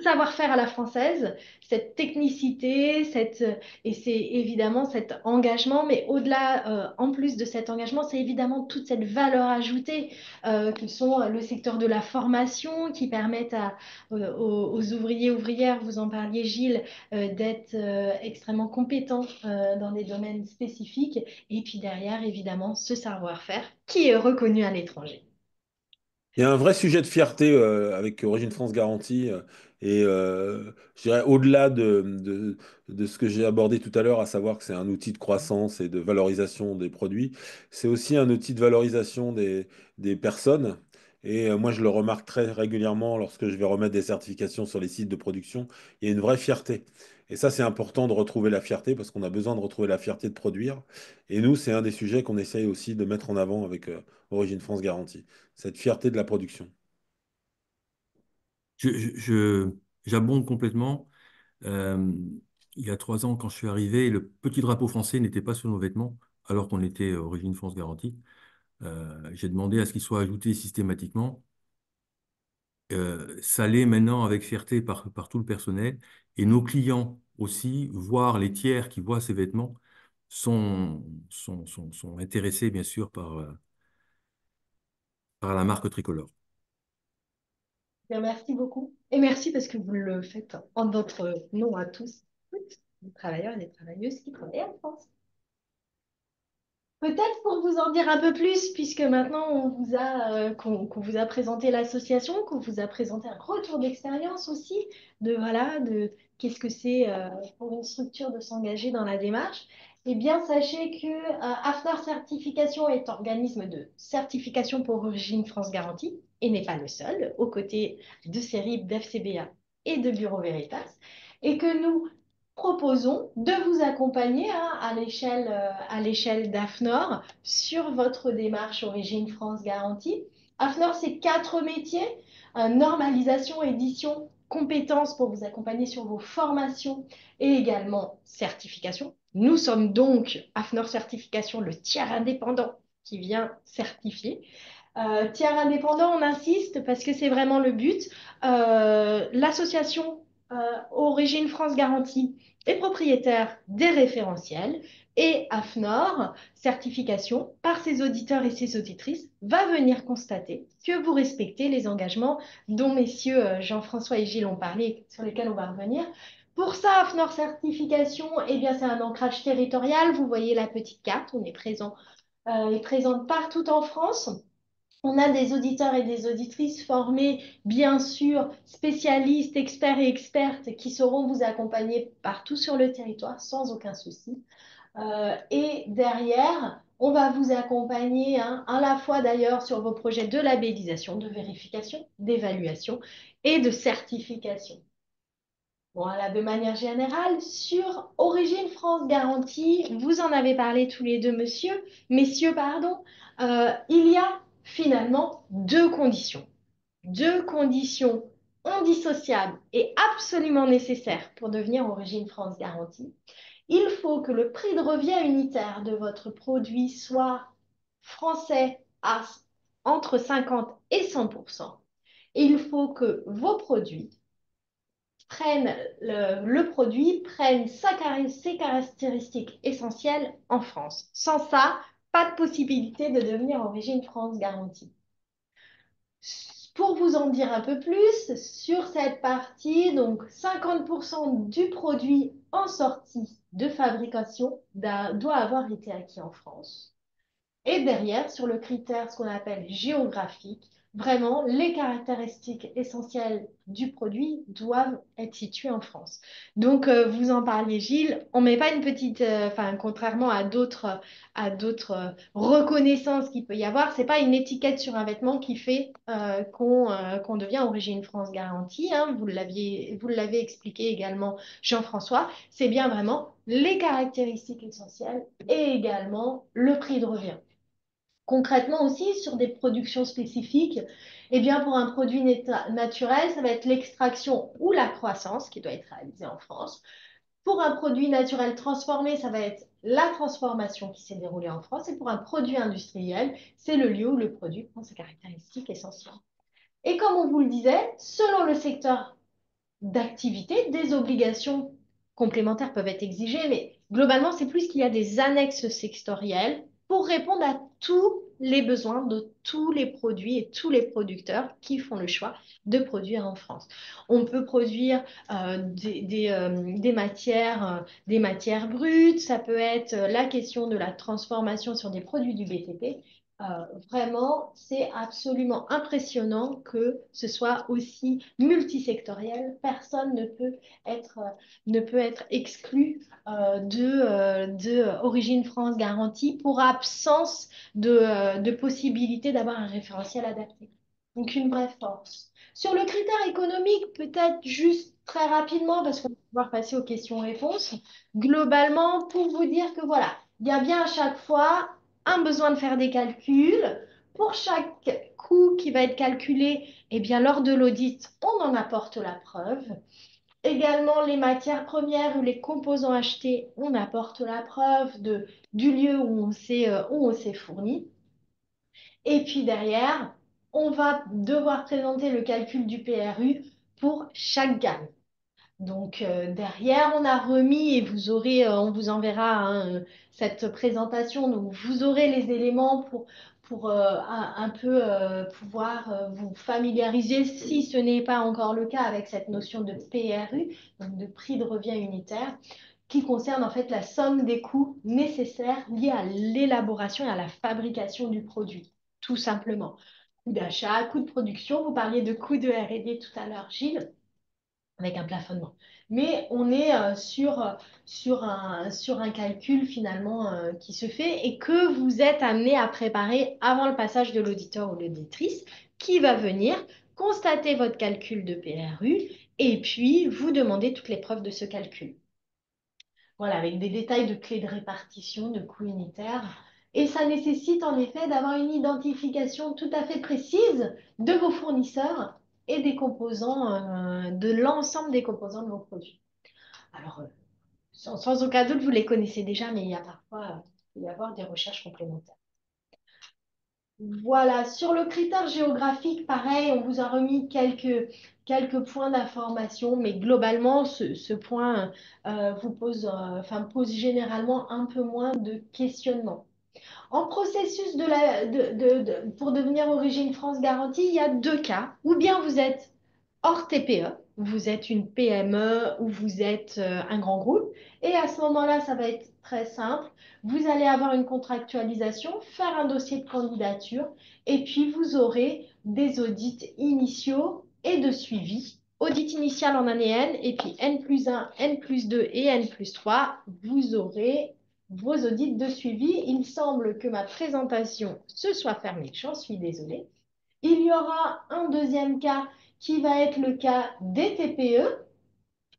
savoir-faire à la française, cette technicité, et c'est évidemment cet engagement, mais au-delà, en plus de cet engagement, c'est évidemment toute cette valeur ajoutée que sont le secteur de la formation qui permettent aux ouvriers, ouvrières, vous en parliez Gilles, d'être extrêmement compétents dans des domaines spécifiques, et puis derrière, évidemment, ce savoir-faire qui est reconnu à l'étranger. Il y a un vrai sujet de fierté avec Origine France Garantie je dirais au-delà de ce que j'ai abordé tout à l'heure, à savoir que c'est un outil de croissance et de valorisation des produits, c'est aussi un outil de valorisation des personnes. Et moi, je le remarque très régulièrement lorsque je vais remettre des certifications sur les sites de production. Il y a une vraie fierté. Et ça, c'est important de retrouver la fierté parce qu'on a besoin de retrouver la fierté de produire. Et nous, c'est un des sujets qu'on essaye aussi de mettre en avant avec Origine France Garantie, cette fierté de la production. J'abonde complètement. Euh, il y a 3 ans, quand je suis arrivé, le petit drapeau français n'était pas sur nos vêtements, alors qu'on était Origine France Garantie. J'ai demandé à ce qu'il soit ajouté systématiquement. Ça l'est maintenant avec fierté par tout le personnel. Et nos clients aussi, voire les tiers qui voient ces vêtements, sont intéressés bien sûr par la marque tricolore. Bien, merci beaucoup. Et merci parce que vous le faites en notre nom à tous, toutes les travailleurs et les travailleuses qui travaillent en France. Peut-être pour vous en dire un peu plus, puisque maintenant qu'on vous a présenté l'association, qu'on vous a présenté un retour d'expérience aussi, de qu'est-ce que c'est pour une structure de s'engager dans la démarche. Eh bien, sachez que AFNOR Certification est organisme de certification pour Origine France Garantie et n'est pas le seul, aux côtés de CERIP, d'FCBA et de Bureau Veritas, et que nous proposons de vous accompagner à l'échelle d'AFNOR sur votre démarche Origine France Garantie. AFNOR, c'est 4 métiers, normalisation, édition, compétences pour vous accompagner sur vos formations et également certification. Nous sommes donc AFNOR Certification, le tiers indépendant qui vient certifier. Tiers indépendant, on insiste parce que c'est vraiment le but. L'association Origine France Garantie est propriétaire des référentiels et AFNOR, certification, par ses auditeurs et ses auditrices, va venir constater que vous respectez les engagements dont messieurs Jean-François et Gilles ont parlé, sur lesquels on va revenir. Pour ça, AFNOR certification, eh bien, c'est un ancrage territorial. Vous voyez la petite carte, on est présente partout en France. On a des auditeurs et des auditrices formés, bien sûr, spécialistes, experts et expertes qui sauront vous accompagner partout sur le territoire sans aucun souci. Et derrière, on va vous accompagner à la fois d'ailleurs sur vos projets de labellisation, de vérification, d'évaluation et de certification. Voilà, de manière générale, sur Origine France Garantie, vous en avez parlé tous les deux, messieurs, pardon, il y a finalement deux conditions indissociables et absolument nécessaires pour devenir Origine France Garantie. Il faut que le prix de revient unitaire de votre produit soit français à entre 50 et 100%. Et il faut que vos produits le produit prenne ses caractéristiques essentielles en France. Sans ça, pas de possibilité de devenir Origine France Garantie. Pour vous en dire un peu plus sur cette partie, donc 50% du produit en sortie de fabrication doit avoir été acquis en France. Et derrière, sur le critère, ce qu'on appelle géographique, vraiment, les caractéristiques essentielles du produit doivent être situées en France. Donc, vous en parliez, Gilles, on ne met pas une petite, enfin, contrairement à d'autres reconnaissances qu'il peut y avoir, c'est pas une étiquette sur un vêtement qui fait qu'on devient Origine France Garantie, hein, vous l'avez expliqué également, Jean-François, c'est bien vraiment les caractéristiques essentielles et également le prix de revient. Concrètement aussi, sur des productions spécifiques, eh bien, pour un produit naturel, ça va être l'extraction ou la croissance qui doit être réalisée en France. Pour un produit naturel transformé, ça va être la transformation qui s'est déroulée en France. Et pour un produit industriel, c'est le lieu où le produit prend ses caractéristiques essentielles. Et comme on vous le disait, selon le secteur d'activité, des obligations complémentaires peuvent être exigées, mais globalement, c'est plus qu'il y a des annexes sectorielles pour répondre à tous les besoins de tous les produits et tous les producteurs qui font le choix de produire en France. On peut produire des matières brutes, ça peut être la question de la transformation sur des produits du BTP. Vraiment, c'est absolument impressionnant que ce soit aussi multisectoriel. Personne ne peut être exclu de Origine France Garantie pour absence de possibilité d'avoir un référentiel adapté. Donc, une vraie force. Sur le critère économique, peut-être juste très rapidement, parce qu'on va pouvoir passer aux questions-réponses. Globalement, pour vous dire que voilà, il y a bien à chaque fois un besoin de faire des calculs. Pour chaque coût qui va être calculé, eh bien, lors de l'audit, on en apporte la preuve. Également, les matières premières ou les composants achetés, on apporte la preuve du lieu où on s'est fourni. Et puis derrière, on va devoir présenter le calcul du PRU pour chaque gamme. Donc derrière, on a remis et on vous enverra hein, cette présentation. Donc vous aurez les éléments pour un peu pouvoir vous familiariser, si ce n'est pas encore le cas, avec cette notion de PRU, donc de prix de revient unitaire, qui concerne en fait la somme des coûts nécessaires liés à l'élaboration et à la fabrication du produit, tout simplement. Coût d'achat, coût de production, vous parliez de coût de R&D tout à l'heure, Gilles, avec un plafonnement. Mais on est sur un calcul finalement qui se fait et que vous êtes amené à préparer avant le passage de l'auditeur ou l'auditrice qui va venir constater votre calcul de PRU et puis vous demander toutes les preuves de ce calcul. Voilà, avec des détails de clés de répartition, de coûts unitaires. Et ça nécessite en effet d'avoir une identification tout à fait précise de vos fournisseurs et des composants, de l'ensemble des composants de vos produits. Alors, sans aucun doute, vous les connaissez déjà, mais il y a parfois, il peut y avoir des recherches complémentaires. Voilà, sur le critère géographique, pareil, on vous a remis quelques points d'information, mais globalement, ce point pose généralement un peu moins de questionnement. En processus pour devenir Origine France Garantie, il y a deux cas. Ou bien vous êtes hors TPE, vous êtes une PME ou vous êtes un grand groupe. Et à ce moment-là, ça va être très simple. Vous allez avoir une contractualisation, faire un dossier de candidature et puis vous aurez des audits initiaux et de suivi. Audit initial en année N et puis N+1, N+2 et N+3, vous aurez vos audits de suivi. Il semble que ma présentation se soit fermée. J'en suis désolée. Il y aura un deuxième cas qui va être le cas des TPE.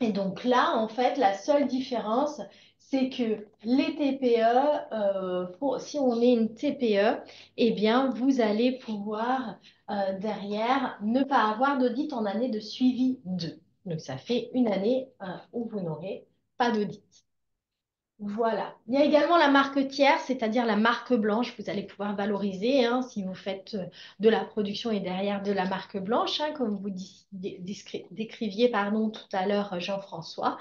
Et donc là, en fait, la seule différence, c'est que les TPE, si on est une TPE, eh bien, vous allez pouvoir derrière ne pas avoir d'audit en année de suivi 2. Donc, ça fait une année où vous n'aurez pas d'audit. Voilà. Il y a également la marque tierce, c'est-à-dire la marque blanche. Vous allez pouvoir valoriser si vous faites de la production et derrière de la marque blanche, comme vous décriviez tout à l'heure, Jean-François.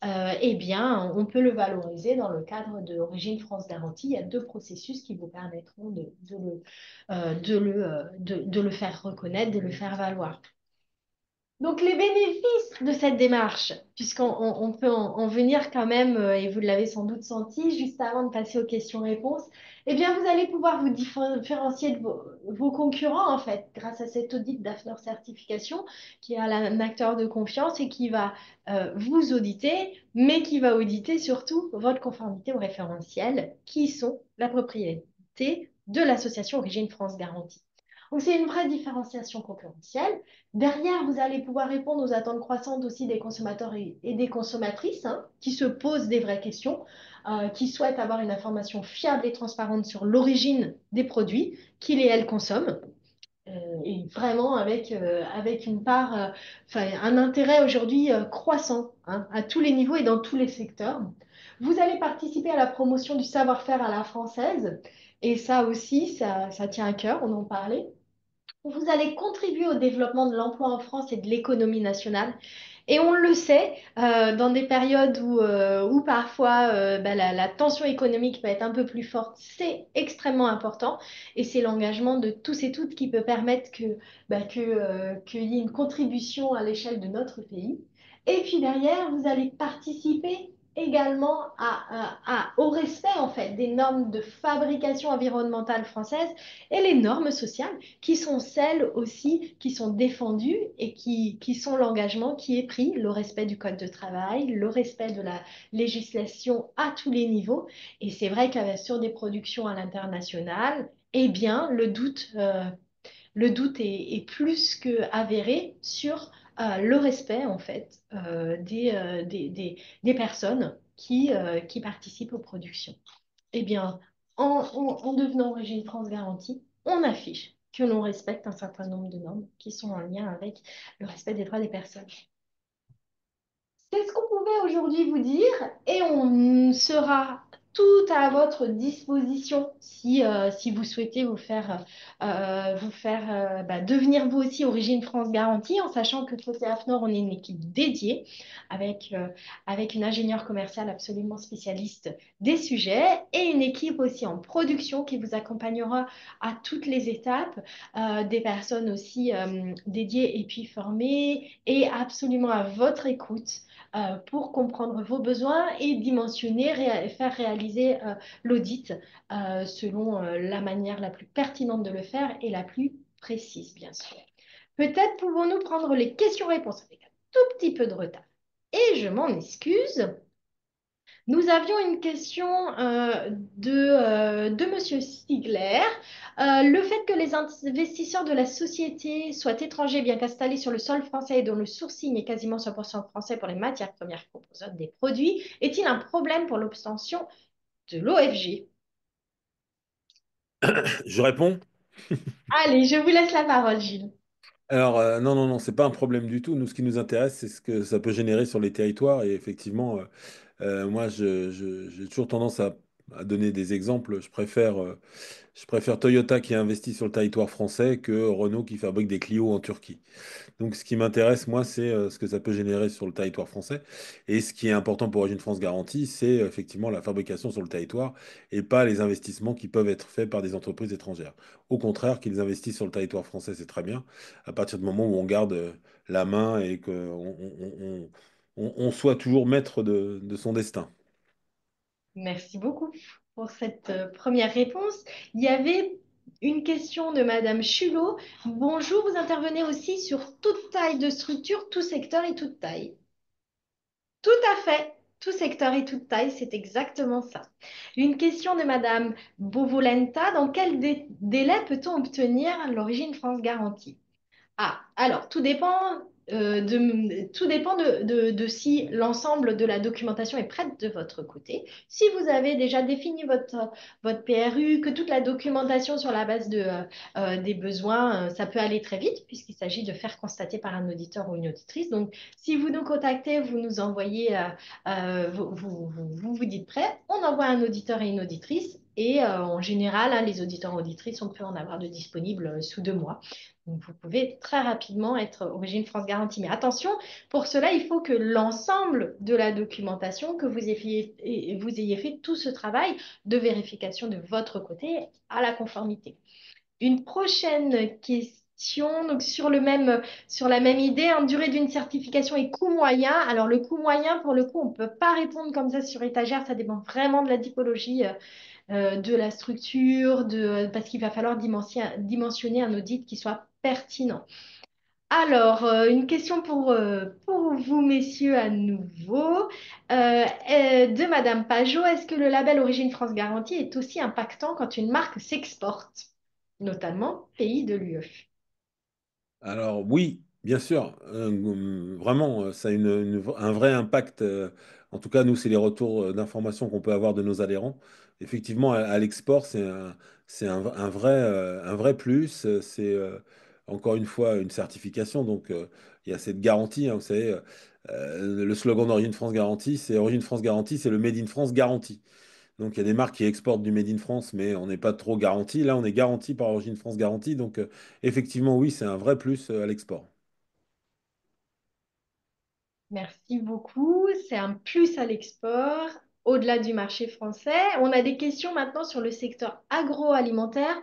Eh bien, on peut le valoriser dans le cadre de Origine France Garantie. Il y a deux processus qui vous permettront de le faire reconnaître, de le faire valoir. Donc, les bénéfices de cette démarche, puisqu'on peut en venir quand même, et vous l'avez sans doute senti juste avant de passer aux questions-réponses, eh bien, vous allez pouvoir vous différencier de vos concurrents, en fait, grâce à cet audit d'AFNOR Certification, qui est un acteur de confiance et qui va vous auditer, mais qui va auditer surtout votre conformité au référentiel, qui sont la propriété de l'association Origine France Garantie. Donc, c'est une vraie différenciation concurrentielle. Derrière, vous allez pouvoir répondre aux attentes croissantes aussi des consommateurs et des consommatrices qui se posent des vraies questions, qui souhaitent avoir une information fiable et transparente sur l'origine des produits qu'ils et elles consomment. Et vraiment avec une part, un intérêt aujourd'hui croissant à tous les niveaux et dans tous les secteurs. Vous allez participer à la promotion du savoir-faire à la française. Et ça aussi, ça tient à cœur, on en parlait. Vous allez contribuer au développement de l'emploi en France et de l'économie nationale. Et on le sait, dans des périodes où parfois la tension économique peut être un peu plus forte, c'est extrêmement important. Et c'est l'engagement de tous et toutes qui peut permettre qu'il y ait une contribution à l'échelle de notre pays. Et puis derrière, vous allez participer également au respect en fait des normes de fabrication environnementale française et les normes sociales qui sont celles aussi qui sont défendues et qui sont l'engagement qui est pris, le respect du code de travail, le respect de la législation à tous les niveaux. Et c'est vrai qu'avec sur des productions à l'international, eh bien, le doute est plus que avéré sur le respect en fait des personnes qui participent aux productions. Eh bien, en devenant Origine France Garantie, on affiche que l'on respecte un certain nombre de normes qui sont en lien avec le respect des droits des personnes. C'est ce qu'on pouvait aujourd'hui vous dire et on sera tout à votre disposition si vous souhaitez vous faire devenir vous aussi Origine France Garantie, en sachant que côté AFNOR, on est une équipe dédiée avec une ingénieure commerciale absolument spécialiste des sujets et une équipe aussi en production qui vous accompagnera à toutes les étapes, des personnes aussi dédiées et puis formées et absolument à votre écoute pour comprendre vos besoins et dimensionner, faire réaliser l'audit selon la manière la plus pertinente de le faire et la plus précise, bien sûr. Peut-être pouvons-nous prendre les questions-réponses avec un tout petit peu de retard. Et je m'en excuse. Nous avions une question de Monsieur Stigler. Le fait que les investisseurs de la société soient étrangers, bien qu'installés sur le sol français et dont le sourcing est quasiment 100% français pour les matières premières composantes des produits, est-il un problème pour l'obtention de l'OFG? Je réponds. Allez, je vous laisse la parole, Gilles. Alors, non, non, non, c'est pas un problème du tout. Nous, ce qui nous intéresse, c'est ce que ça peut générer sur les territoires. Et effectivement, moi, j'ai toujours tendance à donner des exemples. Je préfère Toyota qui investit sur le territoire français que Renault qui fabrique des Clio en Turquie. Donc, ce qui m'intéresse, moi, c'est ce que ça peut générer sur le territoire français. Et ce qui est important pour Origine France Garantie, c'est effectivement la fabrication sur le territoire et pas les investissements qui peuvent être faits par des entreprises étrangères. Au contraire, qu'ils investissent sur le territoire français, c'est très bien, à partir du moment où on garde la main et qu'on on soit toujours maître de son destin. Merci beaucoup pour cette première réponse. Il y avait une question de Madame Chulot. Bonjour, vous intervenez aussi sur toute taille de structure, tout secteur et toute taille. Tout à fait, tout secteur et toute taille, c'est exactement ça. Une question de Madame Bovolenta. Dans quel délai peut-on obtenir l'origine France garantie? Ah, alors, tout dépend de si l'ensemble de la documentation est prête de votre côté. Si vous avez déjà défini votre PRU, que toute la documentation sur la base des besoins, ça peut aller très vite puisqu'il s'agit de faire constater par un auditeur ou une auditrice. Donc, si vous nous contactez, vous nous envoyez, vous dites prêt, on envoie un auditeur et une auditrice. Et en général, hein, les auditeurs et auditrices, on peut en avoir de disponibles sous 2 mois. Donc, vous pouvez très rapidement être Origine France Garantie. Mais attention, pour cela, il faut que l'ensemble de la documentation, que vous ayez fait tout ce travail de vérification de votre côté à la conformité. Une prochaine question, donc sur la même idée, hein, durée d'une certification et coût moyen. Alors, le coût moyen, pour le coup, on ne peut pas répondre comme ça sur étagère, ça dépend vraiment de la typologie de la structure, parce qu'il va falloir dimensionner un audit qui soit pertinent. Alors, une question pour vous, messieurs, à nouveau, de Madame Pajot. Est-ce que le label Origine France Garantie est aussi impactant quand une marque s'exporte, notamment pays de l'UE? Alors oui, bien sûr, vraiment, ça a un vrai impact. En tout cas, nous, c'est les retours d'informations qu'on peut avoir de nos adhérents. Effectivement, à l'export, un vrai plus. C'est encore une fois une certification. Donc, il y a cette garantie, hein, vous savez, le slogan d'Origine France Garantie, c'est Origine France Garantie, c'est le Made in France garanti. Donc, il y a des marques qui exportent du Made in France, mais on n'est pas trop garanti. Là, on est garanti par Origine France Garantie. Donc, effectivement, oui, c'est un vrai plus à l'export. Merci beaucoup. C'est un plus à l'export, au-delà du marché français. On a des questions maintenant sur le secteur agroalimentaire.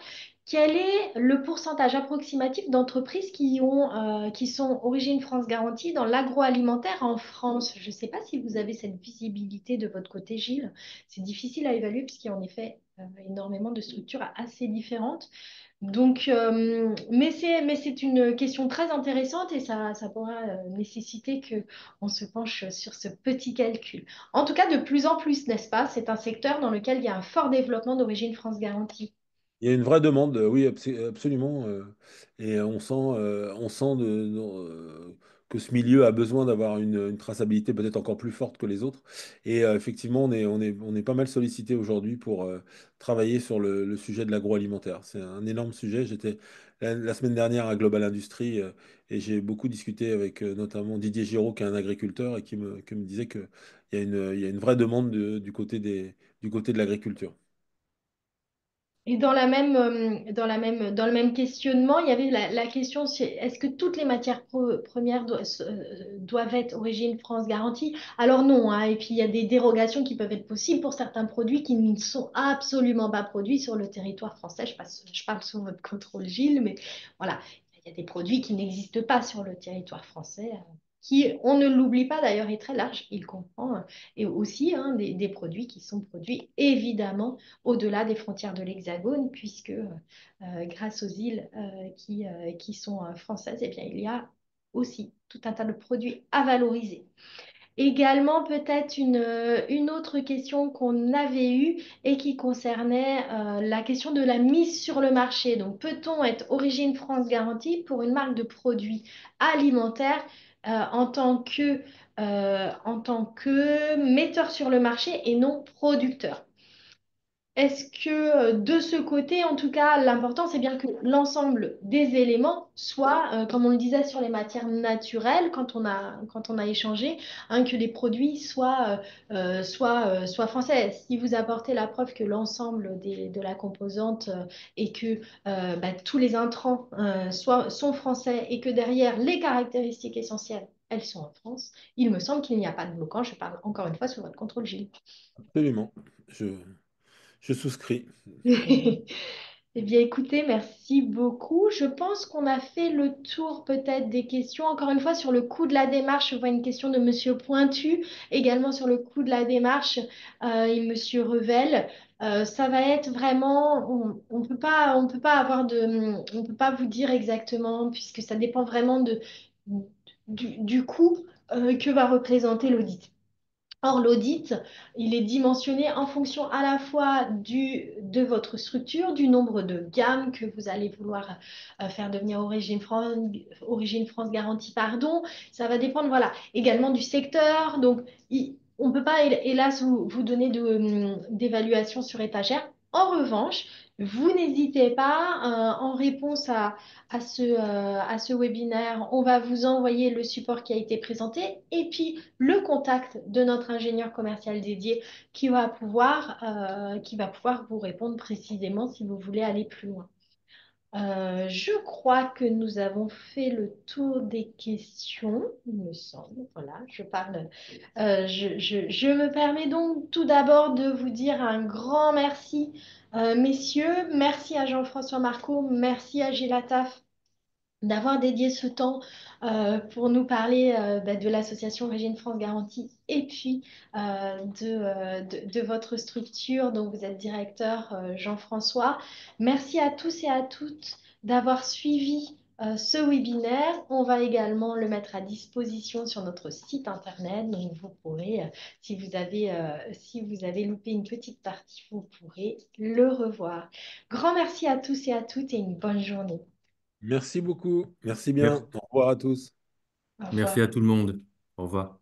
Quel est le pourcentage approximatif d'entreprises qui sont Origine France Garantie dans l'agroalimentaire en France? Je ne sais pas si vous avez cette visibilité de votre côté, Gilles. C'est difficile à évaluer puisqu'il y a en effet énormément de structures assez différentes. Donc, mais c'est une question très intéressante et ça pourra nécessiter qu'on se penche sur ce petit calcul. En tout cas, de plus en plus, n'est-ce pas? C'est un secteur dans lequel il y a un fort développement d'origine France Garantie. Il y a une vraie demande, oui, absolument. Et on sent que ce milieu a besoin d'avoir une traçabilité peut-être encore plus forte que les autres. Et effectivement, on est pas mal sollicité aujourd'hui pour travailler sur le sujet de l'agroalimentaire. C'est un énorme sujet. J'étais la semaine dernière à Global Industrie et j'ai beaucoup discuté avec notamment Didier Giraud, qui est un agriculteur et qui me disait qu'il il y a une vraie demande du côté de l'agriculture. Et dans le même questionnement, il y avait la question, est-ce que toutes les matières premières doivent être origine France garantie? Alors non, hein. Et puis il y a des dérogations qui peuvent être possibles pour certains produits qui ne sont absolument pas produits sur le territoire français. Je parle sous votre contrôle, Gilles, mais voilà, il y a des produits qui n'existent pas sur le territoire français, qui, on ne l'oublie pas d'ailleurs, est très large. Il comprend et aussi hein, des produits qui sont produits évidemment au-delà des frontières de l'Hexagone, puisque grâce aux îles qui sont françaises, eh bien, il y a aussi tout un tas de produits à valoriser. Également, peut-être une autre question qu'on avait eue et qui concernait la question de la mise sur le marché. Donc, peut-on être Origine France garantie pour une marque de produits alimentaires en tant que metteur sur le marché et non producteur? Est-ce que de ce côté, en tout cas, l'important, c'est bien que l'ensemble des éléments soient, comme on le disait sur les matières naturelles, quand on a échangé, hein, que les produits soient français. Si vous apportez la preuve que l'ensemble de la composante et que bah, tous les intrants sont français et que derrière, les caractéristiques essentielles, elles sont en France, il me semble qu'il n'y a pas de bloquant. Je parle encore une fois sous votre contrôle, Gilles. Absolument. Je, je souscris. Eh bien, écoutez, merci beaucoup. Je pense qu'on a fait le tour peut-être des questions. Encore une fois, sur le coût de la démarche, je vois une question de Monsieur Pointu. Également sur le coût de la démarche, et Monsieur Revel. Ça va être vraiment, on peut pas avoir on peut pas vous dire exactement, puisque ça dépend vraiment du coût que va représenter l'audit. Or, l'audit, il est dimensionné en fonction à la fois de votre structure, du nombre de gammes que vous allez vouloir faire devenir Origine France Garantie, pardon. Ça va dépendre, voilà, également du secteur. Donc, on ne peut pas, hélas, vous donner d'évaluation sur étagère. En revanche, vous n'hésitez pas, en réponse à ce webinaire, on va vous envoyer le support qui a été présenté et puis le contact de notre ingénieur commercial dédié qui va pouvoir vous répondre précisément si vous voulez aller plus loin. Je crois que nous avons fait le tour des questions, il me semble. Voilà, je parle. Je me permets donc tout d'abord de vous dire un grand merci, messieurs. Merci à Jean-François Marco, merci à Gilles Attaf d'avoir dédié ce temps pour nous parler bah, de l'association Régine France Garantie et puis de votre structure dont vous êtes directeur, Jean-François. Merci à tous et à toutes d'avoir suivi ce webinaire. On va également le mettre à disposition sur notre site internet, donc vous pourrez, si vous avez loupé une petite partie, vous pourrez le revoir. Grand merci à tous et à toutes et une bonne journée. Merci beaucoup. Merci bien. Merci, Au revoir à tous. Au merci revoir. à tout le monde. Au revoir.